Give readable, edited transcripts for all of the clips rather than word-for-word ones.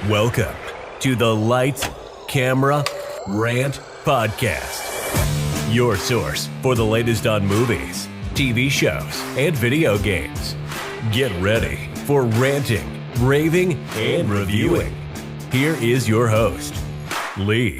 Welcome to the Light, Camera, Rant Podcast. Your source for the latest on movies, TV shows, and video games. Get ready for ranting, raving, and reviewing. Here is your host, Lee.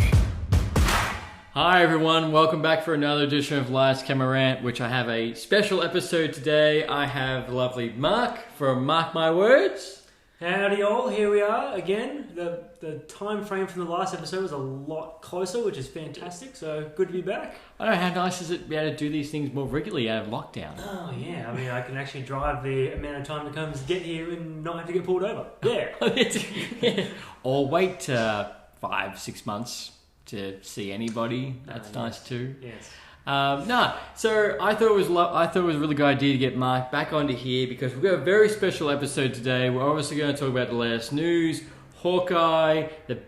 Hi everyone, welcome back for another edition of Lights, Camera, Rant, which I have a special episode today. I have the lovely Mark from Mark My Words. Howdy all, here we are again. The time frame from the last episode was a lot closer, which is fantastic, so good to be back. I don't know, how nice is it to be able to do these things more regularly out of lockdown? Oh yeah, I mean I can actually drive the amount of time it comes to get here and not have to get pulled over. Yeah. Or wait 5-6 months to see anybody. That's nice too. Yes. So I thought it was a really good idea to get Mark back onto here because we've got a very special episode today. We're obviously going to talk about the latest news, Hawkeye, the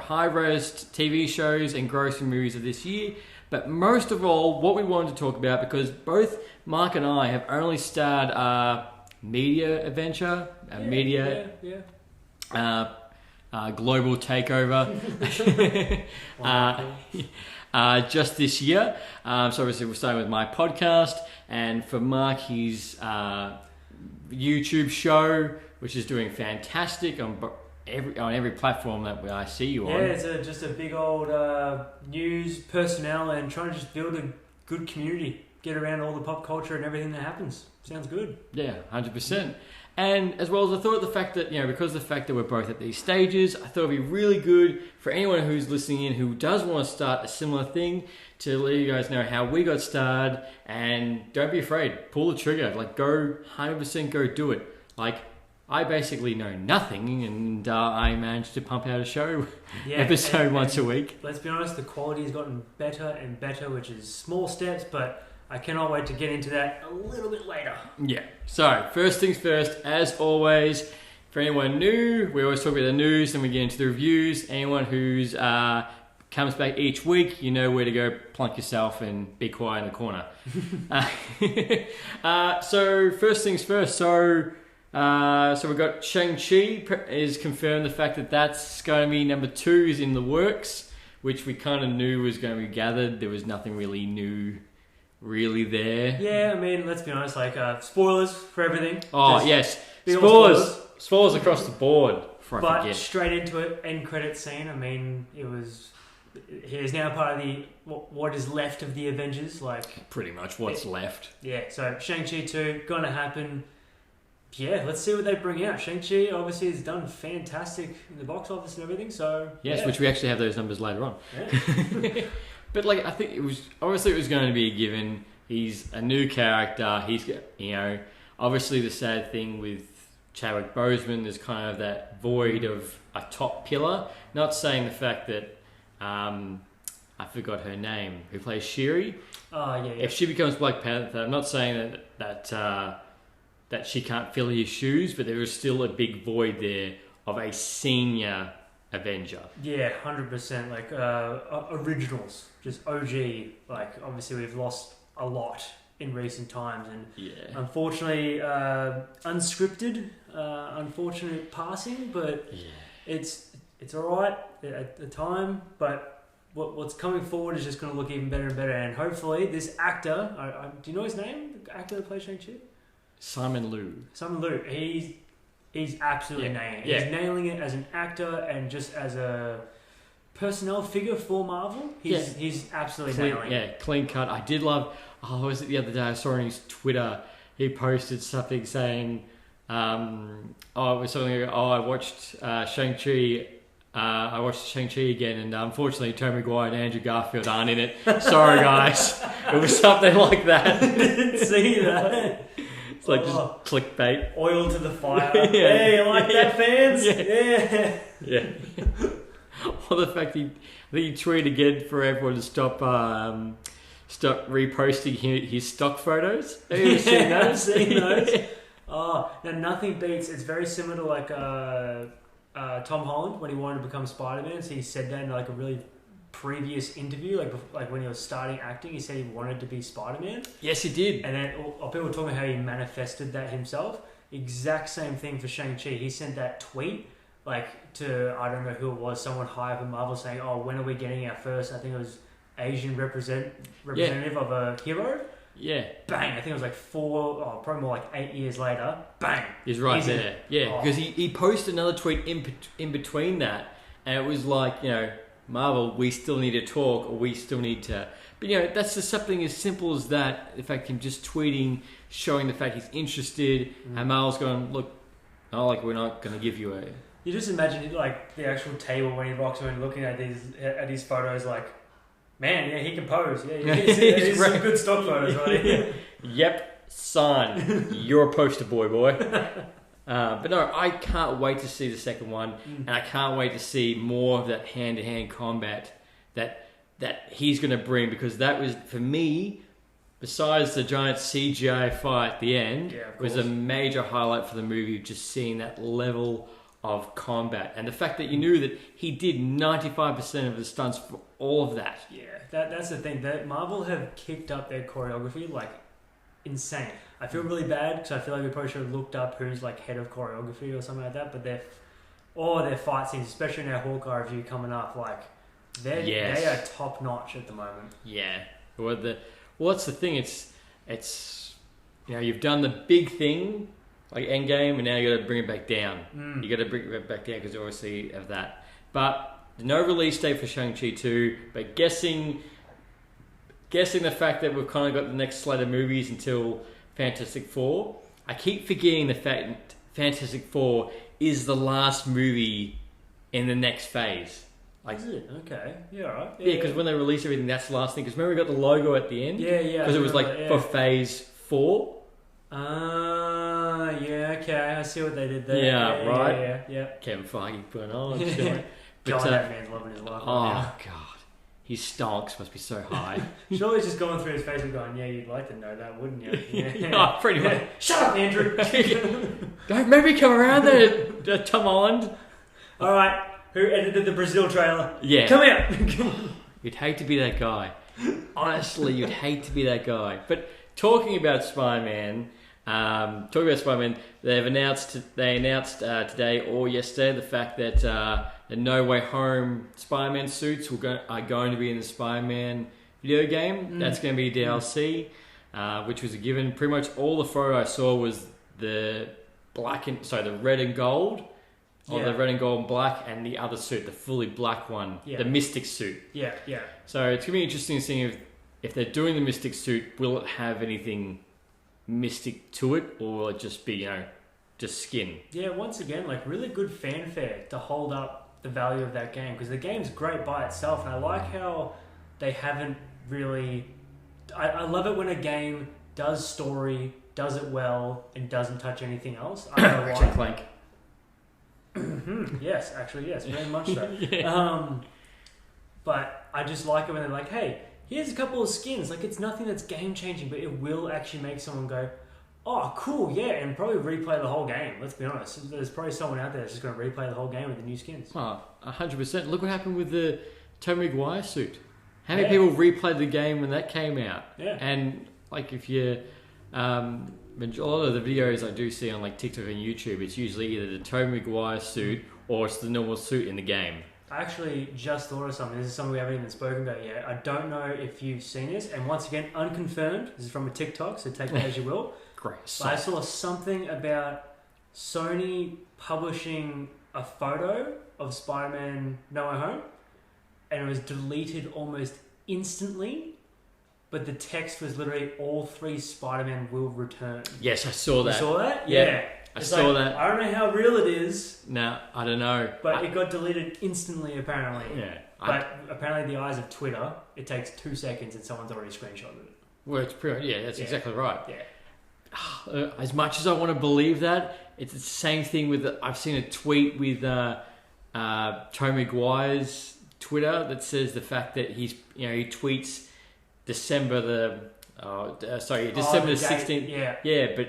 high-roast TV shows and grossing movies of this year. But most of all, what we wanted to talk about, because both Mark and I have only starred our media adventure, global takeover. Just this year. So obviously we're starting with my podcast, and for Mark, his YouTube show, which is doing fantastic on every platform that I see you on. Yeah, it's just a big old news personnel and trying to just build a good community, get around all the pop culture and everything that happens. Sounds good. Yeah, 100%. And as well as I thought the fact that, because of the fact that we're both at these stages, I thought it'd be really good for anyone who's listening in who does want to start a similar thing to let you guys know how we got started. And don't be afraid, pull the trigger, go 100% go do it. I basically know nothing, and I managed to pump out a show episode once a week. Let's be honest, the quality has gotten better and better, which is small steps, but I cannot wait to get into that a little bit later. Yeah. So, first things first, as always, for anyone new, we always talk about the news, then we get into the reviews. Anyone who's comes back each week, you know where to go plunk yourself and be quiet in the corner. So, first things first. So we've got Shang-Chi is confirmed the fact that that's going to be number 2 is in the works, which we kind of knew was going to be gathered. There was nothing really new really there. Yeah, I mean, let's be honest, spoilers for everything. Oh, yes. Spoilers across the board. But straight into it, end credit scene. I mean, he's now part of the what is left of the Avengers. Pretty much what's left. Yeah, so Shang-Chi 2, gonna happen. Yeah, let's see what they bring out. Shang-Chi obviously has done fantastic in the box office and everything, so... Yes, which we actually have those numbers later on. Yeah. But I think it was going to be a given. He's a new character. He's, obviously the sad thing with Chadwick Boseman is kind of that void of a top pillar. Not saying the fact that I forgot her name, who plays Shuri. Oh yeah. If she becomes Black Panther, I'm not saying that she can't fill his shoes, but there is still a big void there of a senior Avenger. Yeah, 100%. Originals, just OG. Obviously we've lost a lot in recent times, and unfortunately, unscripted, unfortunate passing. But it's all right at the time. But what's coming forward is just going to look even better and better. And hopefully, this actor, do you know his name? The actor that plays Shang-Chi? Simon Liu. He's absolutely nailing it. Yeah. He's nailing it as an actor and just as a personnel figure for Marvel. He's absolutely nailing it. Yeah, clean cut. I did love... what was it the other day? I saw on his Twitter, he posted something saying, I watched Shang-Chi... I watched Shang-Chi again, and unfortunately Tobey Maguire and Andrew Garfield aren't in it. Sorry, guys. It was something like that. I didn't see that. It's just clickbait. Oil to the fire. Hey, you like that, fans? Yeah. Well, the fact he tweeted again for everyone to stop reposting his stock photos. Have you ever seen those? I've seen those. Now nothing beats. It's very similar to Tom Holland when he wanted to become Spider-Man. So he said that in a really previous interview, like when he was starting acting, he said he wanted to be Spider-Man. Yes, he did. And then people were talking about how he manifested that himself. Exact same thing for Shang-Chi. He sent that tweet like to, I don't know who it was, someone high up in Marvel saying, "Oh, when are we getting our first?" I think it was Asian representative of a hero. Yeah. Bang! I think it was like probably more like 8 years later. Bang! He's right there. Yeah, because he posted another tweet in between that, and it was like, Marvel, we still need to talk, or we still need to. But that's just something as simple as that. The fact him just tweeting, showing the fact he's interested, and Marvel's going, look, we're not going to give you a. You just imagine like the actual table when he rocks in, looking at these photos, like, man, yeah, he can pose. Yeah, he's some good stock photos, right? Yep, son, you're a poster boy. But no, I can't wait to see the second one, and I can't wait to see more of that hand-to-hand combat that he's going to bring, because that was, for me, besides the giant CGI fight at the end, was a major highlight for the movie, just seeing that level of combat. And the fact that you knew that he did 95% of the stunts for all of that. Yeah, that's the thing. That Marvel have kicked up their choreography like insane. I feel really bad because I feel like we probably should have looked up who's like head of choreography or something like that. But their fight scenes, especially in our Hawkeye review coming up, like they are top notch at the moment. Yeah. Well, that's the thing. It's you've done the big thing like Endgame, and now you got to bring it back down. You got to bring it back down because obviously of that. But no release date for Shang-Chi 2. But guessing the fact that we've kind of got the next slate of movies until Fantastic Four. I keep forgetting the fact Fantastic Four is the last movie in the next phase. Is it? Okay. Yeah, all right. Yeah, because when they release everything, that's the last thing. Because remember we got the logo at the end? Yeah. Because it was like for Phase 4. Yeah, okay. I see what they did there. Yeah, right? Yeah. Kevin Feige put on. John, that man's loving his life. Oh, God. His stonks must be so high. Surely he's just going through his Facebook going, yeah, you'd like to know that, wouldn't you? Yeah. Oh, pretty much. Shut up, Andrew. Don't maybe come around there, Tom Holland. All right. Who edited the Brazil trailer? Yeah. Come here. You'd hate to be that guy. Honestly, you'd hate to be that guy. But talking about Spider-Man, they announced today or yesterday the fact that the No Way Home Spider-Man suits are going to be in the Spider-Man video game. That's going to be DLC, which was a given. Pretty much all the photo I saw was the red and gold. Or the red and gold and black, and the other suit, the fully black one, the Mystic suit. Yeah. So it's going to be interesting to see if they're doing the Mystic suit, will it have anything mystic to it, or will it just be, just skin? Yeah, once again, like really good fanfare to hold up the value of that game, because the game's great by itself, and I like how they haven't really... I love it when a game does story, does it well, and doesn't touch anything else. I don't know why. Ratchet & Clank. Yes, very much so. Yeah. But I just like it when they're like, hey, here's a couple of skins. Like, it's nothing that's game changing, but it will actually make someone go, oh, cool, yeah, and probably replay the whole game. Let's be honest. There's probably someone out there that's just going to replay the whole game with the new skins. Oh, 100%. Look what happened with the Tobey Maguire suit. How many people replayed the game when that came out? Yeah. And, like, if you... a lot of the videos I do see on like TikTok and YouTube, it's usually either the Tobey Maguire suit or it's the normal suit in the game. I actually just thought of something. This is something we haven't even spoken about yet. I don't know if you've seen this, and once again, unconfirmed. This is from a TikTok, so take that as you will. Great. But I saw something about Sony publishing a photo of Spider-Man No Way Home, and it was deleted almost instantly. But the text was literally, all 3 Spider-Man will return. Yes, I saw that. You saw that? Yeah. I saw that. I don't know how real it is. No, I don't know. But it got deleted instantly, apparently. Yeah. But apparently the eyes of Twitter, it takes 2 seconds and someone's already screenshotted it. Well, it's pretty... Yeah, that's exactly right. Yeah. As much as I want to believe that, it's the same thing with... I've seen a tweet with Tobey Maguire's Twitter that says the fact that he tweets... December the 16th. Yeah, but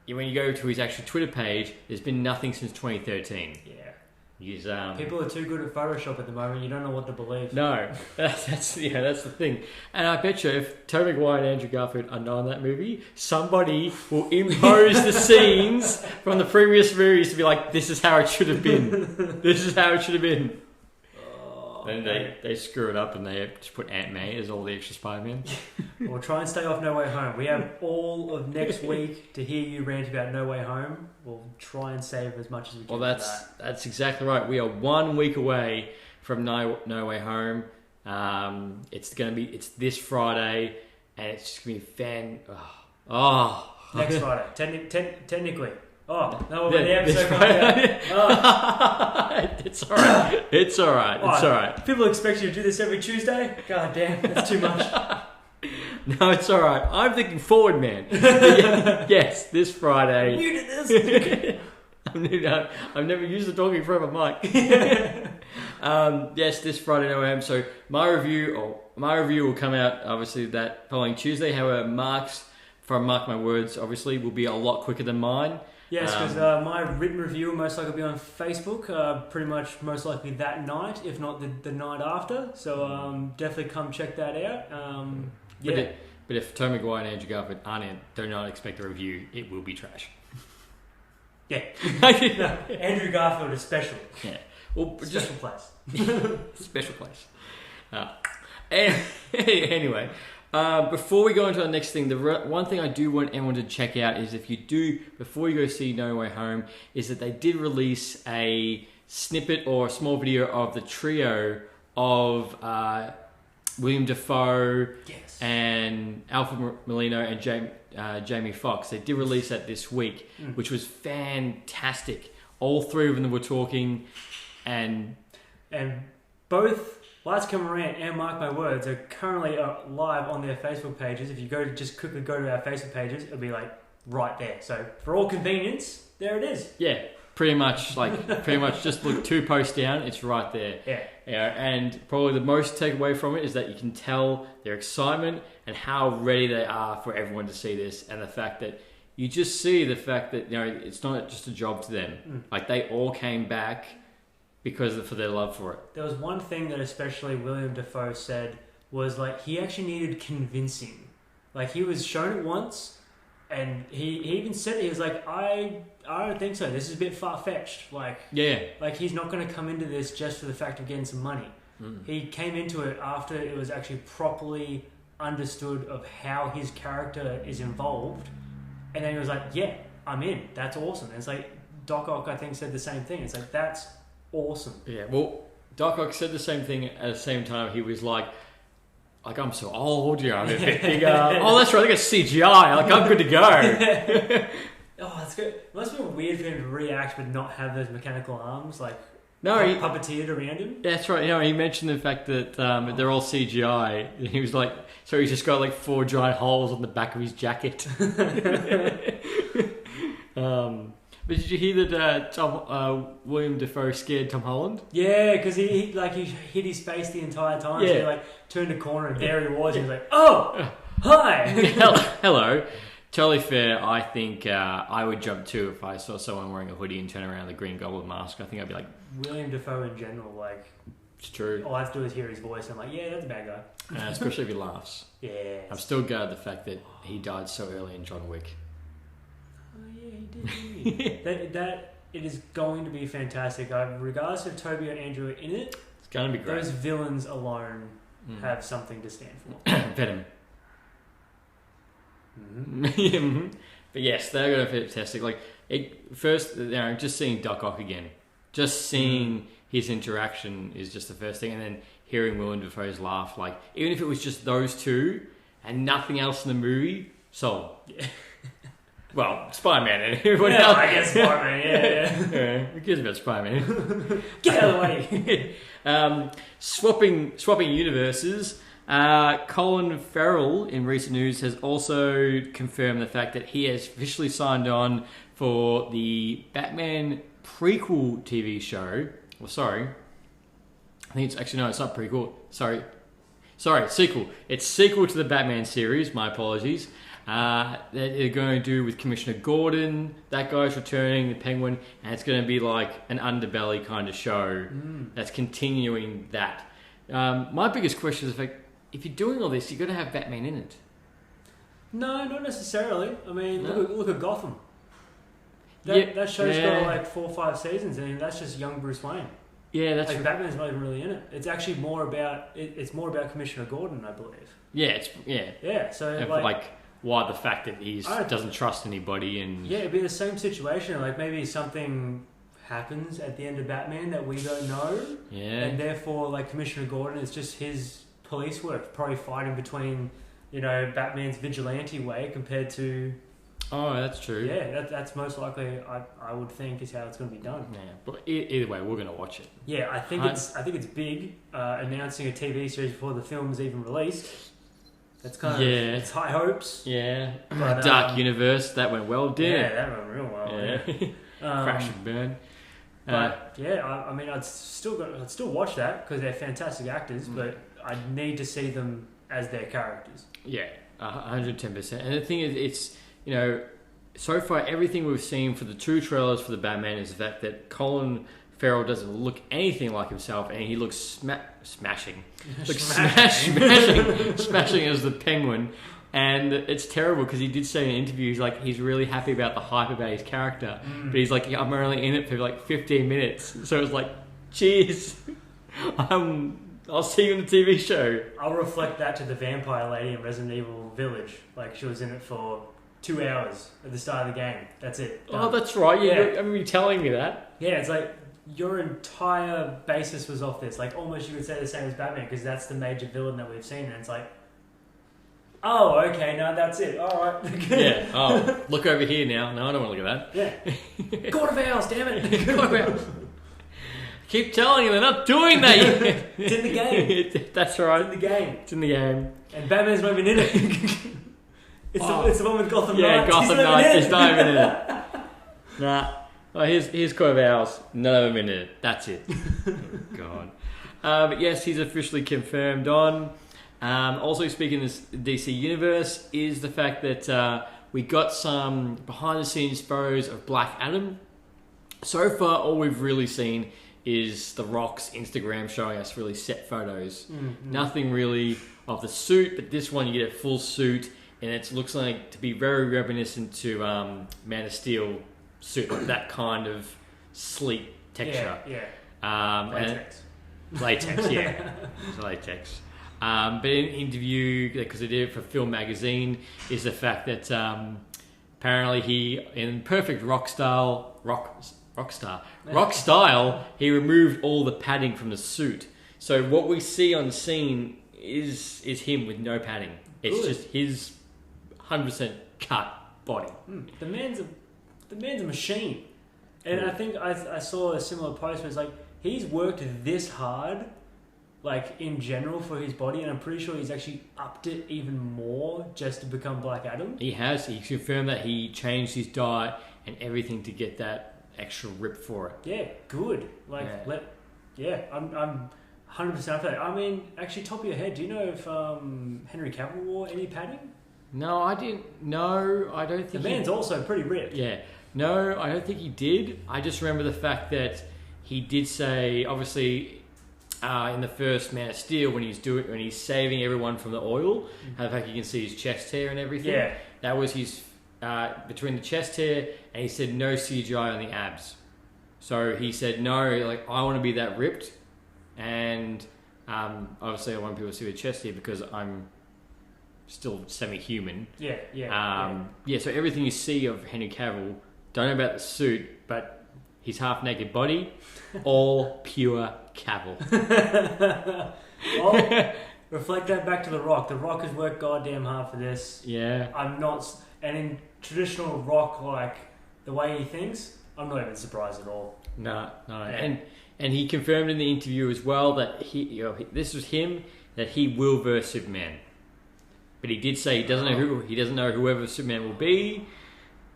when you go to his actual Twitter page, there's been nothing since 2013. Yeah. He's People are too good at Photoshop at the moment. You don't know what to believe. No, that's the thing. And I bet you if Tobey Maguire and Andrew Garfield are not in that movie, somebody will impose the scenes from the previous movies to be like, this is how it should have been. This is how it should have been. And they screw it up and they just put Aunt May as all the extra Spider-Man. We'll try and stay off No Way Home. We have all of next week to hear you rant about No Way Home. We'll try and save as much as we can. Well, that's exactly right. We are 1 week away from No Way Home. It's this Friday, and it's just gonna be next Friday. Technically. Oh, no, the episode comes out. It's alright. It's alright. People expect you to do this every Tuesday? God damn, that's too much. No, it's alright. I'm thinking forward, man. Yes, this Friday. I'm new to this. I've never used the talking forever mic. Yes, this Friday, No Way Home. So my review will come out obviously that following Tuesday. However, Mark my words, obviously, will be a lot quicker than mine. Yes, because my written review will most likely be on Facebook, pretty much most likely that night, if not the night after. So definitely come check that out. But if Tobey Maguire and Andrew Garfield aren't in, do not expect a review. It will be trash. Yeah. No, Andrew Garfield is special. Yeah. Well, special place. Special place. Anyway. Before we go into the next thing, the one thing I do want everyone to check out is before you go see No Way Home, is that they did release a snippet or a small video of the trio of William Dafoe and Alfred Molina and Jamie Foxx. They did release that this week, which was fantastic. All three of them were talking, and both Lights Camera Rant and Mark My Words are currently live on their Facebook pages. If you just quickly go to our Facebook pages, it'll be like right there. So for all convenience, there it is. Yeah, pretty much just look 2 posts down, it's right there. Yeah. And probably the most takeaway from it is that you can tell their excitement and how ready they are for everyone to see this, and the fact that you just see the fact that it's not just a job to them. Like they all came back for their love for it. There was one thing that especially William Dafoe said was like he actually needed convincing. Like he was shown it once, and he even said he was like, I don't think so. This is a bit far fetched. Like he's not going to come into this just for the fact of getting some money. He came into it after it was actually properly understood of how his character is involved, and then he was like, yeah, I'm in. That's awesome. And it's like Doc Ock I think said the same thing. It's like that's awesome. Yeah, well, Doc Ock said the same thing at the same time. He was like I'm so old, I'm a bit bigger. Oh, that's right, I got CGI. Like, I'm good to go. Oh, that's good. It must be weird for him to react but not have those mechanical arms, like puppeteered around him. That's right. He mentioned the fact that they're all CGI. He was like, so he's just got like 4 giant holes on the back of his jacket. But did you hear that William Dafoe scared Tom Holland? Yeah, because he hid his face the entire time. Yeah. So he turned a corner and there he was. He was like, "Oh, hi, hello." Totally fair. I think I would jump too if I saw someone wearing a hoodie and turn around the Green Goblin mask. I think I'd be like, William Dafoe in general, it's true. All I have to do is hear his voice, and I'm like, yeah, that's a bad guy. Especially if he laughs. Yeah. I'm still gutted the fact that he died so early in John Wick. That it is going to be fantastic. Regardless if Toby or Andrew are in it, it's going to be great. Those villains alone have something to stand for. Venom. Mm-hmm. But yes, they're going to be fantastic. Just seeing Doc Ock again, just seeing his interaction is just the first thing, and then hearing Willem Dafoe's laugh, even if it was just those two and nothing else in the movie, sold. Yeah. Well, Spider-Man and everybody else. I guess Spider-Man, yeah. Who cares about Spider-Man? Get out of the way. Swapping universes, Colin Farrell in recent news has also confirmed the fact that he has officially signed on for the Batman prequel TV show. Well, sorry. I think it's actually, no, it's not prequel. Sorry, sequel. It's sequel to the Batman series. My apologies. They're going to do with Commissioner Gordon. That guy's returning, the Penguin, and it's going to be like an underbelly kind of show that's continuing that. My biggest question is, if you're doing all this, you've got to have Batman in it. No, not necessarily. I mean, look at Gotham. Yeah, that show's got like 4 or 5 seasons, and that's just young Bruce Wayne. Yeah, that's like Batman's not even really in it. It's actually more about it's more about Commissioner Gordon, I believe. Yeah, yeah. So why the fact that he doesn't trust anybody and it'd be the same situation. Like maybe something happens at the end of Batman that we don't know. Yeah, and therefore like Commissioner Gordon is just his police work, probably fighting between Batman's vigilante way compared to. Oh, that's true. Yeah, that's most likely. I would think is how it's going to be done. Yeah, but either way, we're going to watch it. Yeah, I think it's big. Announcing a TV series before the film is even released. That's kind of it's high hopes. Yeah, but, Dark Universe that went well, didn't it? Yeah, that went real well. Yeah. Crash and burn. But I mean, I'd still watch that because they're fantastic actors. But I need to see them as their characters. Yeah, 110%. And the thing is, it's so far everything we've seen for the 2 trailers for the Batman is the fact that Colin Farrell doesn't look anything like himself, and he looks smashing as the Penguin. And it's terrible because he did say in interviews he's really happy about the hype about his character, but he's like, I'm only in it for 15 minutes, so it's like, cheers. I'll see you in the TV show. I'll reflect that to the vampire lady in Resident Evil Village. Like, she was in it for 2 hours at the start of the game. That's it. Done. Oh, that's right. Yeah, I remember you telling me that. Yeah, it's like your entire basis was off this. Like, almost you could say the same as Batman, because that's the major villain that we've seen. And it's like, oh, okay, no, that's it. All right. Yeah. Oh, look over here now. No, I don't want to look at that. Yeah. God of Ours, damn it. God of Ours. Keep telling you they're not doing that. It's in the game. That's right. It's in the game. It's in the game. And Batman's not even in it. It's the one with Gotham Knight. Yeah, Gotham Knight. He's not even in it. Nah. Oh, here's God of Ours. None of them in it. That's it. God. But yes, he's officially confirmed on. Also speaking of the DC Universe is the fact that we got some behind the scenes photos of Black Adam. So far, all we've really seen is The Rock's Instagram showing us really set photos. Mm-hmm. Nothing really of the suit, but this one you get a full suit, and it looks like to be very reminiscent to Man of Steel suit, like that kind of sleek texture. Yeah. Latex, yeah. It's latex. But in an interview, because they did it for Film Magazine, is the fact that apparently he, in perfect rock style, he removed all the padding from the suit. So what we see on scene is him with no padding. It's just his 100% cut body. The man's a machine. And I think I saw a similar post where it's like, he's worked this hard, like in general for his body, and I'm pretty sure he's actually upped it even more just to become Black Adam. He has. He confirmed that he changed his diet and everything to get that extra rip for it. Yeah, good. Like, I'm 100% up for that. I mean, actually, top of your head, do you know if Henry Cavill wore any padding? No, I didn't. No, I don't think. The man's also pretty ripped. Yeah. No, I don't think he did. I just remember the fact that he did say, obviously, in the first Man of Steel, when he's saving everyone from the oil, how the fact you can see his chest hair and everything. Yeah. That was his between the chest hair, and he said no CGI on the abs. So he said no, like, I want to be that ripped, and obviously I want people to see the chest hair because I'm still semi-human. Yeah. So everything you see of Henry Cavill, don't know about the suit, but his half-naked body, all pure Cavill. Well, reflect that back to The Rock. The Rock has worked goddamn hard for this. Yeah. I'm not... And in traditional Rock, like, the way he thinks, I'm not even surprised at all. No. Yeah. And he confirmed in the interview as well that this was him, that he will verse Superman. But he did say he doesn't know whoever Superman will be,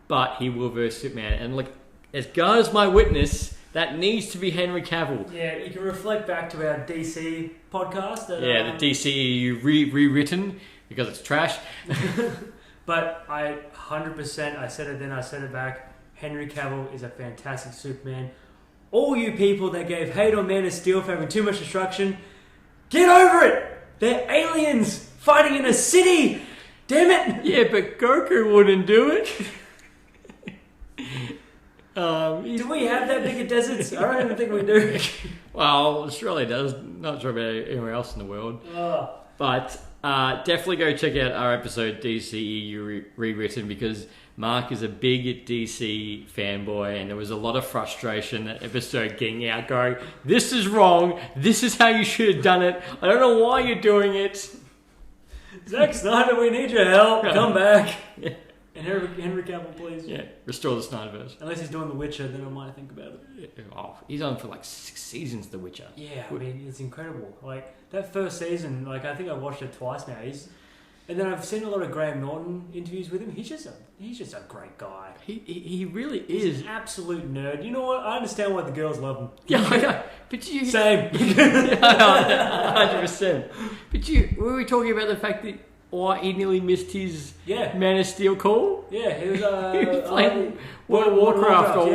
but he will verse Superman. And look, as God is my witness, that needs to be Henry Cavill. Yeah, you can reflect back to our DC podcast. The DCEU rewritten because it's trash. But I 100%, I said it then, I said it back, Henry Cavill is a fantastic Superman. All you people that gave hate on Man of Steel for having too much destruction, get over it! They're aliens fighting in a city! Damn it! Yeah, but Goku wouldn't do it. Do we have that big of deserts? I don't even think we do. Well, Australia does. Not sure about anywhere else in the world. But definitely go check out our episode DCEU Rewritten, because Mark is a big DC fanboy and there was a lot of frustration that episode getting out going, this is wrong, this is how you should have done it, I don't know why you're doing it. Zack Snyder, we need your help, come back. Yeah. And Henry Cavill, please. Yeah, restore the Snyderverse. Unless he's doing The Witcher, then I might think about it. Oh, he's on for like 6 seasons, The Witcher. Yeah, I mean, it's incredible. Like, that first season, like, I think I've watched it twice now. And then I've seen a lot of Graham Norton interviews with him. He's just a great guy. He really He's is. an absolute nerd. You know what? I understand why the girls love him. Yeah, I know. But you... Same. 100%. But were we talking about the fact that he nearly missed his Man of Steel call? Yeah, he was playing World of Warcraft or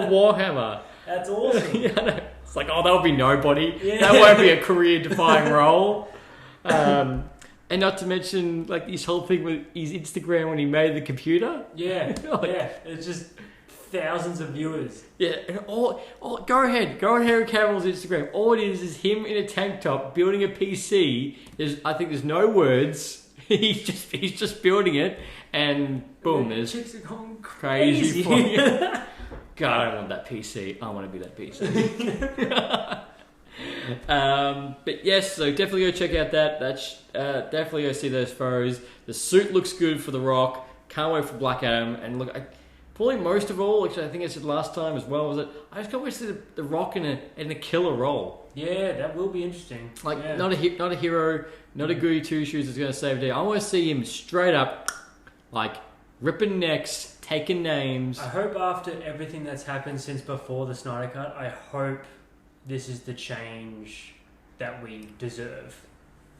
Warhammer. That's awesome. Yeah, it's like, that'll be nobody. Yeah. That won't be a career-defining role. And not to mention, like, this whole thing with his Instagram when he made the computer. Yeah, yeah. It's just thousands of viewers. Yeah, and go ahead. Go on Henry Cavill's Instagram. All it is him in a tank top building a PC. I think there's no words. He's just building it, and boom, there's chicks are going crazy. God, I don't want that PC. I want to be that PC. But yes, so definitely go check out that. Definitely go see those photos. The suit looks good for The Rock. Can't wait for Black Adam. And look, probably most of all, which I think I said last time as well, was that I just can't wait to see the Rock in a killer role. Yeah, that will be interesting. Like, not a hero, not a goody two shoes that's going to save the day. I want to see him straight up, like, ripping necks, taking names. I hope after everything that's happened since before the Snyder Cut, I hope this is the change that we deserve.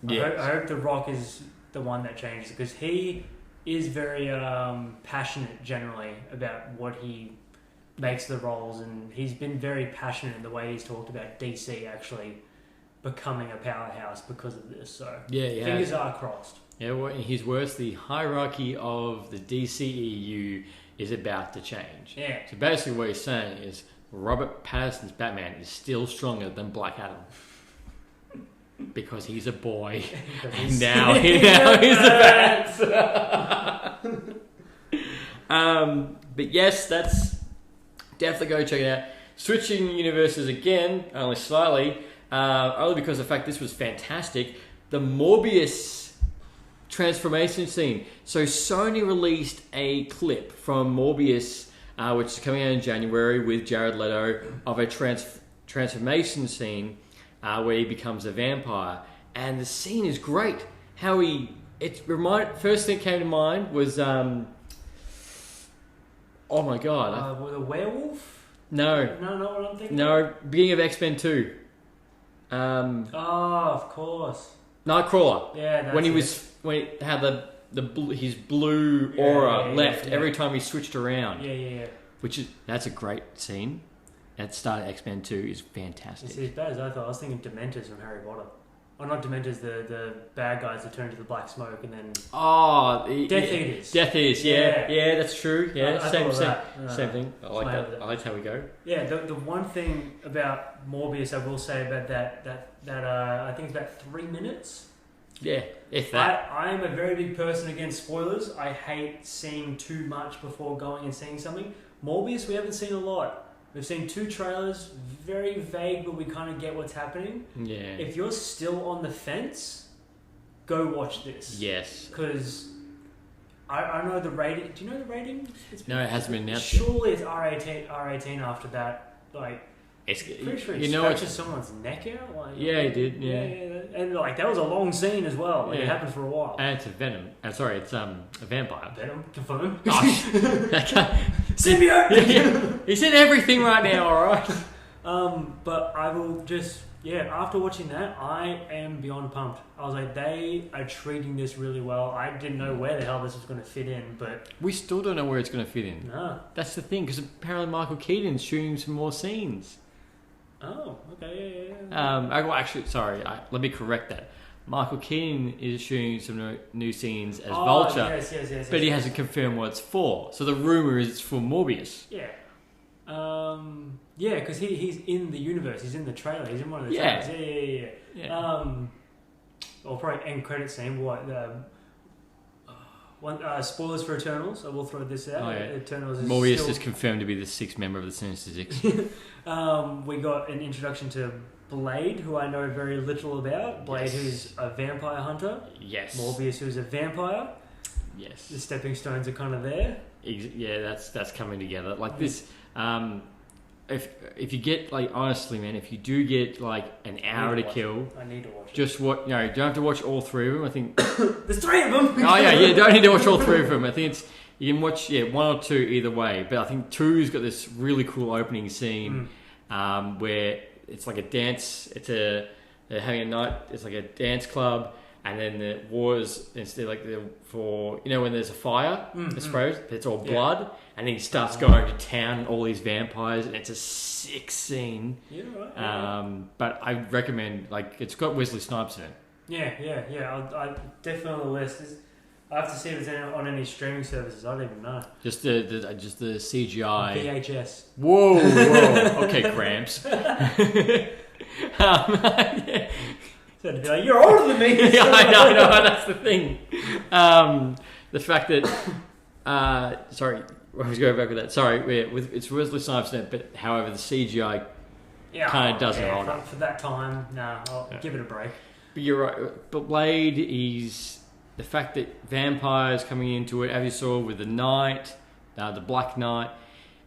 Yes. I hope The Rock is the one that changes, because he is very passionate generally about what he makes the roles, and he's been very passionate in the way he's talked about DC actually becoming a powerhouse because of this. So fingers are crossed. Yeah, well, in his words, the hierarchy of the DCEU is about to change. Yeah. So basically what he's saying is Robert Pattinson's Batman is still stronger than Black Adam. Because he's a boy. And now he's the Bat. But yes, that's definitely go check it out. Switching universes again, only slightly, only because of the fact this was fantastic. The Morbius transformation scene. So Sony released a clip from Morbius, which is coming out in January with Jared Leto, of a transformation scene where he becomes a vampire, and the scene is great. First thing that came to mind was oh my god, with a werewolf? No, not what I'm thinking. No, beginning of X-Men 2. Of course. Nightcrawler. Yeah, when how his blue aura left every time he switched around. Yeah. That's a great scene. At the start of X-Men 2 is fantastic. It's as bad as I thought. I was thinking Dementors from Harry Potter. Or not Dementors, the bad guys that turn into the black smoke and then... Death Eaters. Death Eaters, yeah, that's true. Yeah, same thing. I like that. I like how we go. Yeah, the one thing about Morbius I will say about that I think it's about 3 minutes. Yeah, if that. I am a very big person against spoilers. I hate seeing too much before going and seeing something. Morbius, we haven't seen a lot. We've seen 2 trailers, very vague, but we kind of get what's happening. Yeah. If you're still on the fence, go watch this. Yes. Because I know the rating. Do you know the rating? No, it hasn't been announced yet. Surely it's R18 after that. Like, pretty sure he scratches someone's neck out. Like, yeah, he did. Yeah. And like that was a long scene as well. Like, it happened for a while. And it's a Venom. It's a vampire. Venom, confirm. Gosh. Symbiote. He's in everything right now. All right. But I will just, after watching that, I am beyond pumped. I was like, they are treating this really well. I didn't know where the hell this was going to fit in, but... We still don't know where it's going to fit in. No. That's the thing, because apparently Michael Keaton's shooting some more scenes. Oh, okay, yeah. Well, actually, sorry, let me correct that. Michael Keaton is shooting some new scenes as Vulture, yes, but he hasn't confirmed what it's for. So the rumor is it's for Morbius. Yeah. Because he's in the universe. He's in the trailer. He's in one of the trailers. Yeah. Or probably end credit scene. What? Spoilers for Eternals. I will throw this out. Oh, yeah. Eternals is Morbius is confirmed to be the sixth member of the Sinister Six. We got an introduction to Blade, who I know very little about. Blade, who's a vampire hunter. Yes. Morbius, who's a vampire. Yes. The stepping stones are kind of there. Yeah, that's coming together. Like this, if you get, like, honestly, man, if you do get like an hour to kill, I need to watch it. Just what, you don't have to watch all three of them. I think there's three of them. Oh yeah, you don't need to watch all three of them. I think you can watch one or two either way. But I think two's got this really cool opening scene where it's like a dance. They're having a night. It's like a dance club, and then the wars instead like for when there's a fire, I suppose it's all blood, and then he starts going to town, all these vampires, and it's a sick scene. Yeah, right. But I recommend it's got Wesley Snipes in it. Yeah. I definitely on the list. I have to see if it's on any streaming services. I don't even know. Just the CGI. VHS. Whoa. Okay, Gramps. So to be like, you're older than me. Yeah, I know. That's the thing. The fact that, sorry, I was going back with that. Sorry, it's Wesley Snipes in it, but however, the CGI kind of doesn't hold up for that time. I'll give it a break. But you're right. But Blade is the fact that vampires coming into it, as you saw with the Knight, the Black Knight.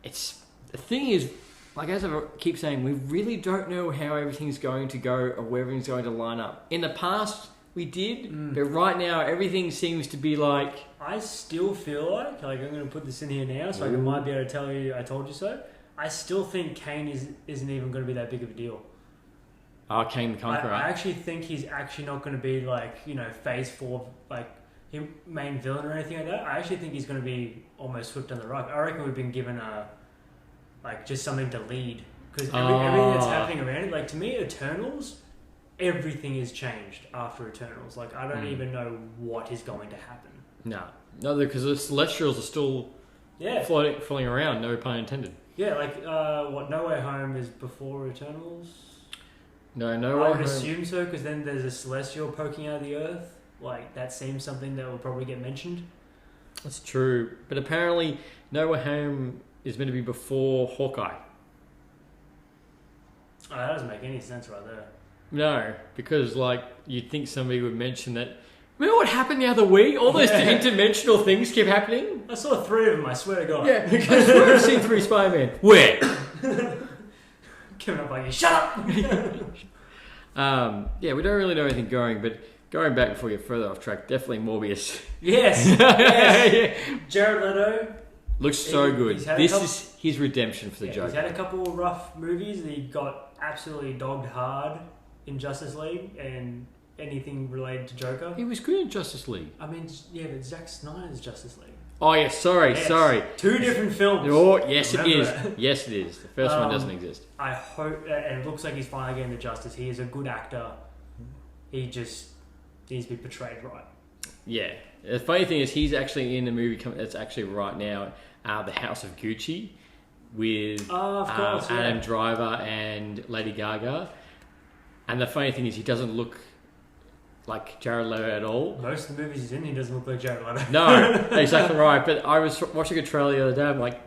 It's the thing is, like as I keep saying, we really don't know how everything's going to go or where everything's going to line up. In the past, we did, but right now everything seems to be like. I still feel like I'm going to put this in here now, so I might be able to tell you I told you so. I still think Kane isn't even going to be that big of a deal. Oh, Kane the Conqueror. I actually think he's actually not going to be phase 4, him main villain or anything like that. I actually think he's going to be almost swept on the rug. I reckon we've been given just something to lead, because everything that's happening around it. To me, Eternals, everything is changed after Eternals. I don't even know what is going to happen. No, because the Celestials are still floating around. No pun intended. Yeah, No Way Home is before Eternals. No Way Home. I would Home. assume so, because then there's a Celestial poking out of the earth. That seems something that will probably get mentioned. That's true, but apparently No Way Home is meant to be before Hawkeye. Oh, that doesn't make any sense right there. No, because you'd think somebody would mention that. Remember what happened the other week? All those interdimensional things keep happening. I saw 3 of them. I swear to God. Yeah, I swear I've seen 3 Spider-Man. Where? Kevin, I'm like, shut up. We don't really know anything going, but going back before you get further off track, definitely Morbius. Yes. Yeah. Jared Leto. Looks so good. This is his redemption for the Joker. He's had a couple of rough movies. He got absolutely dogged hard in Justice League and anything related to Joker. He was good in Justice League. I mean, but Zack Snyder's Justice League. Oh, yeah, sorry. 2 different films. Oh, yes, it is. Yes, it is. The first one doesn't exist. I hope, and it looks like he's finally getting the justice. He is a good actor. He just needs to be portrayed right. Yeah. The funny thing is, he's actually in the movie that's actually right now, The House of Gucci, with Adam Driver and Lady Gaga. And the funny thing is, he doesn't look like Jared Leto at all. Most of the movies he's in, he doesn't look like Jared Leto. No, exactly right. But I was watching a trailer the other day, I'm like,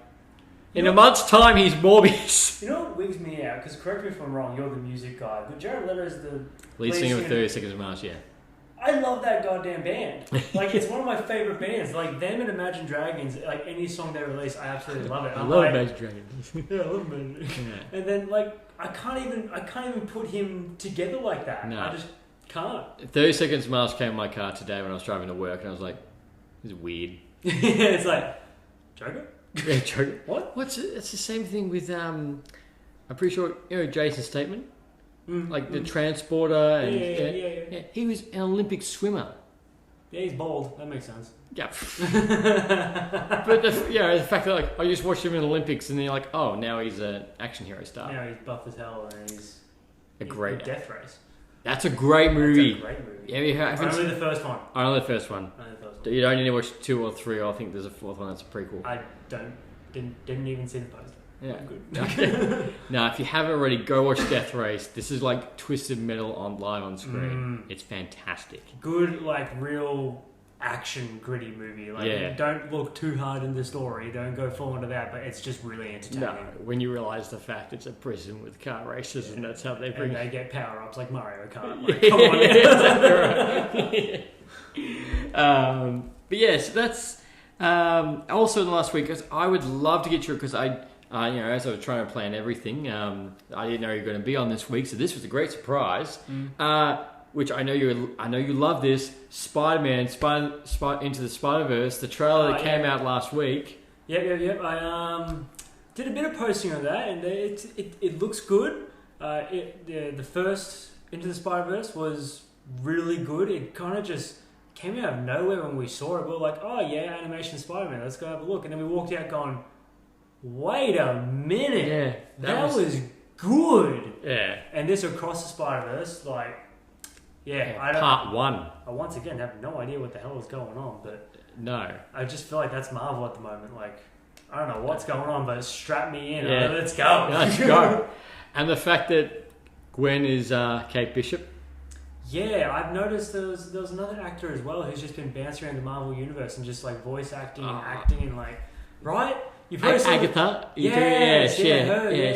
in a month's time, he's Morbius. You know what wigs me out? Because correct me if I'm wrong, you're the music guy, but Jared Leto's the lead singer of 30 Seconds to Mars, yeah. I love that goddamn band. It's one of my favorite bands. Them and Imagine Dragons, any song they release, I absolutely love it. I love Imagine Dragons. Yeah, I love Imagine Dragons. Yeah. And then, I can't even put him together like that. No. I just can't. 30 Seconds to Mars came in my car today when I was driving to work, and I was like, this is weird. It's like, Joker? Yeah, Joker. What? It's the same thing with I'm pretty sure Jason Statham, the transporter, and yeah. he was an Olympic swimmer. Yeah, he's bald. That makes sense. Yeah. But the fact that I just watched him in the Olympics, and then you're like, oh, now he's an action hero star. Now he's buff as hell, and he's great Death Race. That's a great movie. That's a great movie. Yeah, Only the first one. Only the first one. You don't need to watch 2 or 3. I think there's a 4th one that's a prequel. I didn't even see the poster. Yeah. I'm good. Now, if you haven't already, go watch Death Race. This is like Twisted Metal live on screen. It's fantastic. Good, real action gritty movie. Don't look too hard in the story. Don't go full into that. But it's just really entertaining. No, when you realise the fact it's a prison with car races, and that's how they bring. And they get power ups like Mario Kart. Come on. But yes, that's also in the last week. Cause I would love to get you because as I was trying to plan everything, I didn't know you were going to be on this week, so this was a great surprise. Which I know you love this Spider-Man, Into the Spider-Verse, the trailer that came out last week. Yep. I did a bit of posting on that, and it looks good. The first Into the Spider-Verse was really good. It kind of just came out of nowhere when we saw it. We were like, oh yeah, animation Spider-Man, let's go have a look. And then we walked out going, wait a minute, yeah, that was good. Yeah. And this Across the Spider-Verse, Part 1. I once again have no idea what the hell is going on, but no, I just feel like that's Marvel at the moment. I don't know what's going on, but strap me in. Yeah. Let's go. Let's go. And the fact that Gwen is Kate Bishop. Yeah, I've noticed there was another actor as well who's just been bouncing around the Marvel universe and just voice acting and acting and right? You've heard Agatha. Yes, her, yeah.